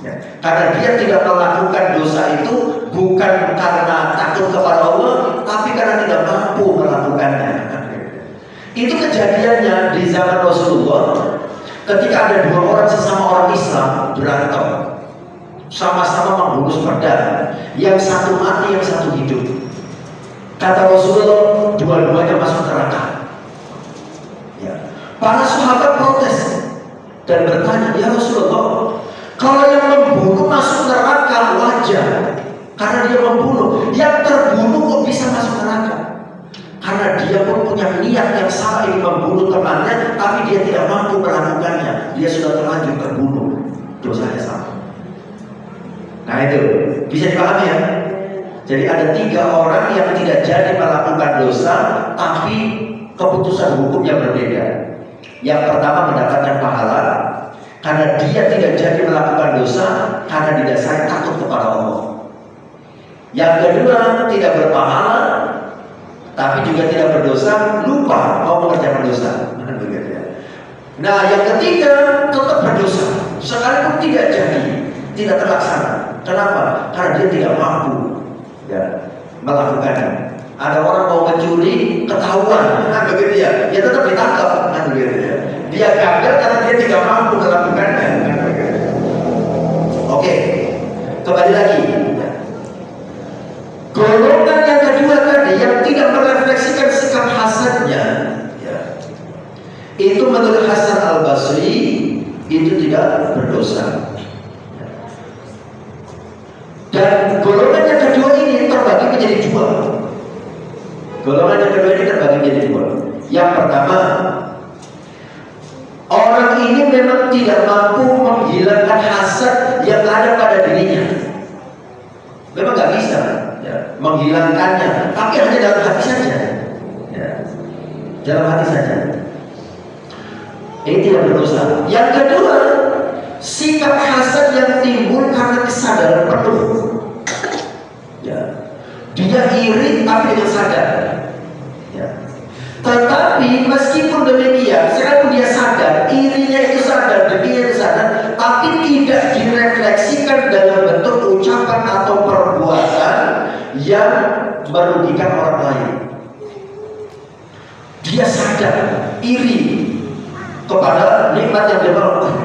ya. Karena dia tidak melakukan dosa itu bukan karena takut kepada Allah, tapi karena tidak mampu melakukannya. Itu kejadiannya di zaman Rasulullah, ketika ada 2 orang sesama orang Islam berantem, sama-sama membunuh pedang, yang satu mati, yang satu hidup. Kata Rasulullah, dua-duanya masuk neraka. Ya. Para sahabat protes dan bertanya, ya Rasulullah, kalau yang membunuh masuk neraka wajar, karena dia membunuh. Yang terbunuh kok bisa masuk neraka? Karena dia pun punya niat yang sama ingin membunuh temannya, tapi dia tidak mampu melakukannya. Dia sudah terlanjur terbunuh, dosanya sama. Nah itu bisa dipahami ya. Jadi ada 3 orang yang tidak jadi melakukan dosa, tapi keputusan hukum yang berbeda. Yang pertama mendapatkan pahala karena dia tidak jadi melakukan dosa karena didasari takut kepada Allah. Yang kedua tidak berpahala, tapi juga tidak berdosa, lupa mau mengerjakan dosa. Nah yang ketiga tetap berdosa, sekalipun tidak jadi, tidak terlaksana. Kenapa? Karena dia tidak mampu, ya, melakukannya. Ada orang mau mencuri, ketahuan, nah begitu ya, dia tetap ditangkap, nah begitu ya. Dia gagal karena dia tidak mampu melakukannya. Oke, kembali lagi. Golongan yang kedua tadi yang tidak merefleksikan sikap hasadnya, ya, itu menurut Hasan Al-Basri itu tidak berdosa. Dan golongan yang kedua ini terbagi menjadi 2. Golongan yang kedua ini terbagi menjadi 2. Yang pertama, Orang ini memang tidak mampu menghilangkan hasad yang ada pada dirinya. Memang nggak bisa menghilangkannya, tapi hanya dalam hati saja. Dalam hati saja. Ini tidak berdosa. Yang kedua, sikap hasad yang timbul karena kesadaran penuh. Dia iri tapi dengan sadar. Tetapi meskipun demikian, sekalipun dia sadar, irinya itu sadar, dengkinya itu sadar, tapi tidak direfleksikan dalam bentuk ucapan atau perbuatan yang merugikan orang lain. Dia sadar, iri kepada nikmat yang dia peroleh.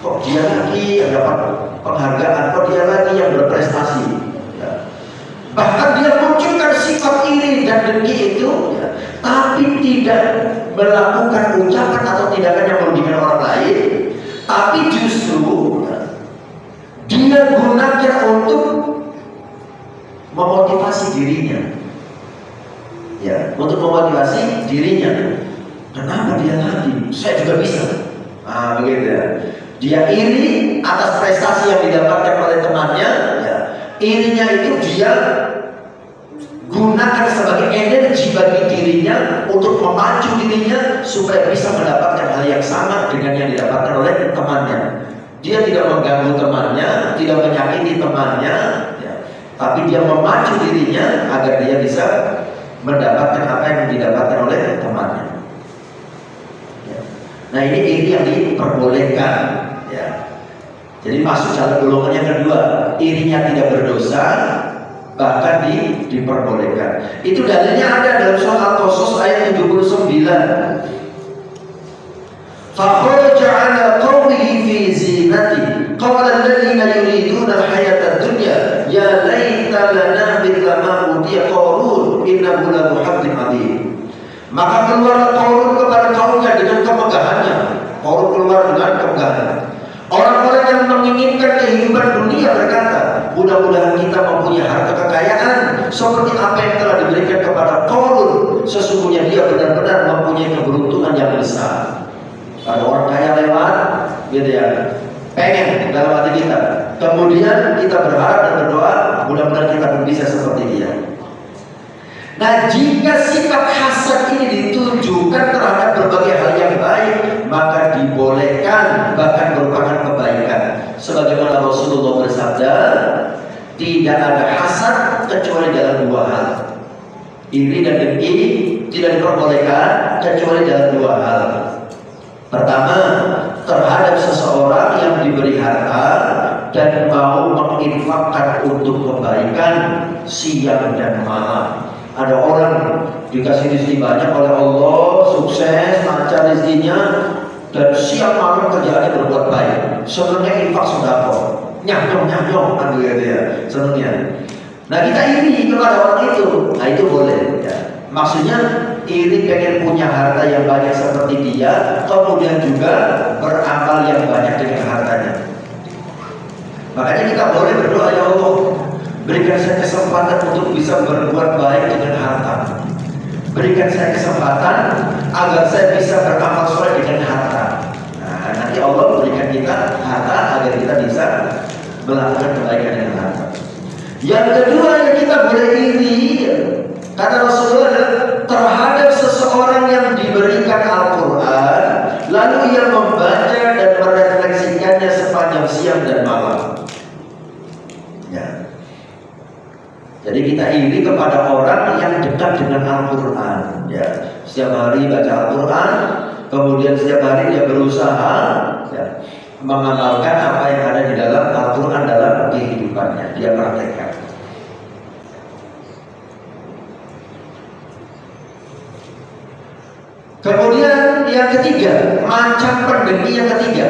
Kok dia lagi yang dapat penghargaan, kok dia lagi yang berprestasi. Bahkan dia munculkan sikap iri dan dengki itu, tapi tidak melakukan ucapan atau tindakan yang merugikan orang lain, tapi justru dia gunakan untuk memotivasi dirinya, untuk memotivasi dirinya. Kenapa dia lagi? Saya juga bisa. Begitu ya. Dia iri atas prestasi yang didapatkan oleh temannya. Irinya itu dia gunakan sebagai energi bagi dirinya untuk memacu dirinya supaya bisa mendapatkan hal yang sama dengan yang didapatkan oleh temannya. Dia tidak mengganggu temannya, tidak menyakiti temannya, tapi dia memacu dirinya agar dia bisa mendapatkan apa yang didapatkan oleh temannya. Nah, ini iri yang diperbolehkan. Jadi masuk dalam golongan yang kedua, irinya tidak berdosa, bahkan diperbolehkan. Itu dalilnya ada dalam surah Al-Qasas ayat 79. فَخَرَجَ عَلَى قَوْمِهِ فِي زِينَتِهِ قَالَ الَّذِينَ يُرِيدُونَ الْحَيَاةَ الدُّنْيَا يَا لَيْتَ لَنَا مِثْلَ مَا أُوتِيَ قَارُونُ إِنَّهُ لَذُو حَظٍّ عَظِيمٍ. Maka keluar Qarun kepada kaumnya dengan kemegahannya. Qarun keluar dengan kemegahannya. Orang-orang yang menginginkan kehidupan dunia berkata, mudah-mudahan kita mempunyai harta kekayaan seperti apa yang telah diberikan kepada Qarun. Sesungguhnya dia benar-benar mempunyai keberuntungan yang besar. Ada orang kaya lewat, gitu ya, pengen dalam hati kita. Kemudian kita berharap dan berdoa, mudah-mudahan kita pun bisa seperti dia. Nah, jika sikap hasad ini ditujukan terhadap berbagai hal yang baik, maka dibolehkan, bahkan merupakan kebaikan. Sebagaimana Rasulullah bersabda, tidak ada hasad kecuali dalam dua hal. Iri dan dengki tidak diperbolehkan kecuali dalam dua hal. Pertama, terhadap seseorang yang diberi harta dan mau menginfakkan untuk kebaikan siang dan malam. Ada orang dikasih rezeki banyak oleh Allah, sukses, lancar rezekinya, dan siang malam kerjaannya berbuat baik. Sebenarnya infak sedekah, nyanyong, gitu ya, sebenarnya. Nah, kita iri kepada orang itu, nah itu boleh. Maksudnya iri pengen punya harta yang banyak seperti dia, kemudian juga beramal yang banyak dengan hartanya. Makanya kita boleh berdoa, ya Allah, berikan saya kesempatan untuk bisa berbuat baik dengan harta. Berikan saya kesempatan agar saya bisa beramal soleh dengan harta. Nah, nanti Allah berikan kita harta agar kita bisa melakukan kebaikan dengan harta. Yang kedua yang kita boleh iri, kata Rasulullah, terhadap seseorang yang diberikan Al-Quran, lalu ia membaca dan merefleksikannya sepanjang siang dan malam. Jadi kita iri kepada orang yang dekat dengan Al-Quran. Setiap hari baca Al-Quran, kemudian setiap hari dia berusaha mengamalkan apa yang ada di dalam Al-Quran dalam kehidupannya, dia praktekkan. Kemudian yang ketiga, macam pendengki yang ketiga.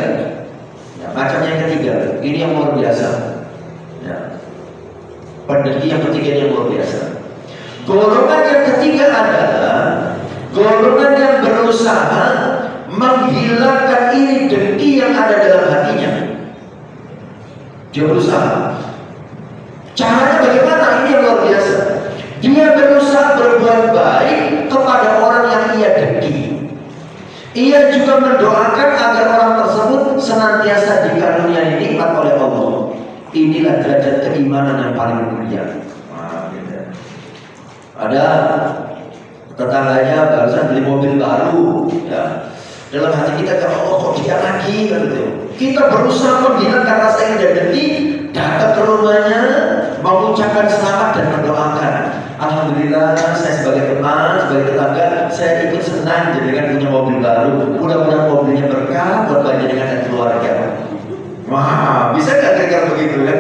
Macam yang ketiga, ini yang luar biasa. Pendengki yang ketiga yang luar biasa. Golongan yang ketiga adalah golongan yang berusaha menghilangkan iri dengki yang ada dalam hatinya. Dia berusaha. Caranya bagaimana? Ini yang luar biasa. Dia berusaha berbuat baik kepada orang yang ia dengki. Ia Dia juga mendoakan agar orang tersebut senantiasa dikaruniai nikmat oleh Allah. Inilah derajat keimanan yang paling mulia. Ada tetangganya barusan beli mobil baru, ya. Dalam hati kita, ya Allah kok dia lagi, gitu. Kita berusaha membina kata saya jadi datang ke rumahnya, mengucapkan selamat dan mendoakan. Alhamdulillah, saya sebagai teman, sebagai tetangga, saya ikut senang dengan punya mobil baru. Mudah-mudahan mobilnya berkah buat panjenengan dan keluarga. Wah, bisa nggak kira-kira begitu ya?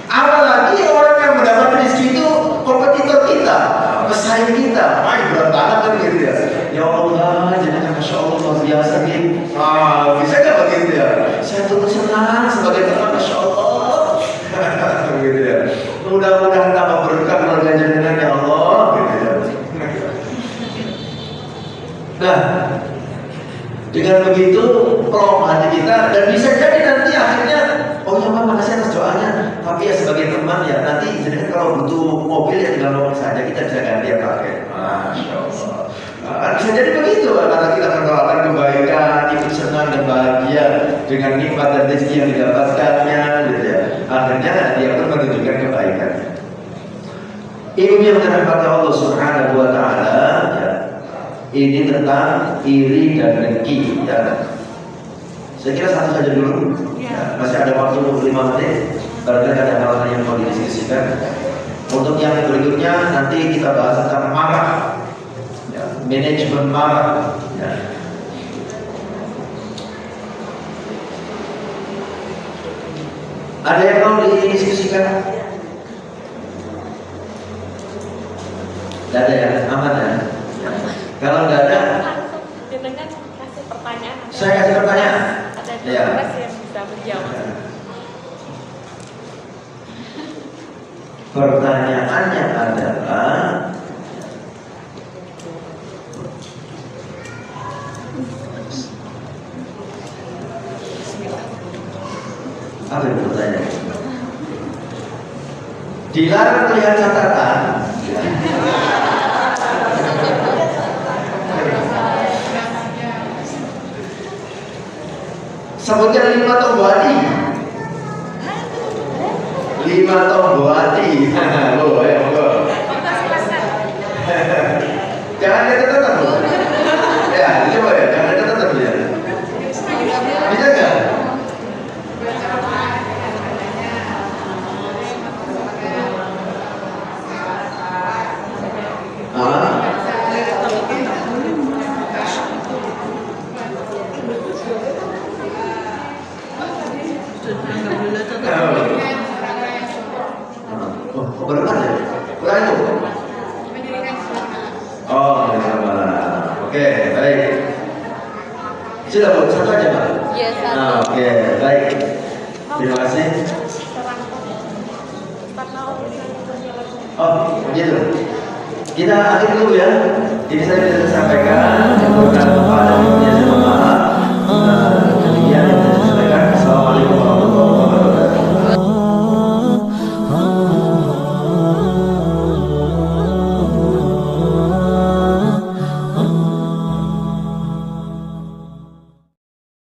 Apalagi orang yang mendapat rezeki itu kompetitor kita, pesaing kita. Wah, berat banget kan gitu ya. Ya Allah, jenengan Masya Allah luar biasa nih. Bisa nggak begitu ya? Saya turut senang sebagai teman, Masya Allah. Gitu ya. Mudah-mudahan tambah berkah keluarga jenengan ya Allah, gitu ya. Nah, dengan begitu plong hati kita dan bisa jadi nanti akhirnya, oh ya Pak, makasih atas doanya. Tapi ya sebagai teman ya nanti jenengan kalau butuh mobil ya tinggal ngomong saja, kita bisa ganti yang pakai. Masya Allah. Bisa jadi begitu karena kita mendoakan kebaikan, ikut senang dan bahagia dengan nikmat dan rezeki yang didapatkannya, gitu ya. Akhirnya dia pun menunjukkan kebaikan. Ibu yang dirahmati Allah Subhanahu wa Ta'ala, ya. Ini tentang iri dan dengki, ya. Saya kira satu saja dulu. Ya. Masih ada waktu 5 menit. Barangkali ada hal-hal yang mau didiskusikan. Untuk yang berikutnya nanti kita bahas tentang marah. Manajemen marah, ya. Ada yang mau didiskusikan? Tidak ada ya, aman ya. Kalau nggak ada, kasih pertanyaan. Saya kasih pertanyaan. Ada ya. yang bisa menjawab. Pertanyaannya adalah, apa yang bertanya? Dilarang melihat catatan. Sebutkan 5 tombol hati. 5 tombol hati. Oh, jangan ada catatan, Bu. Ya, coba ya, jangan ada catatan ya. Bisa nggak? Oke, baik. Sudah Bu, satu aja Pak? Iya, satu. Oke, baik. Terima kasih. Oh, begitu. Kita akhir dulu ya. Ini saya bisa sampaikan.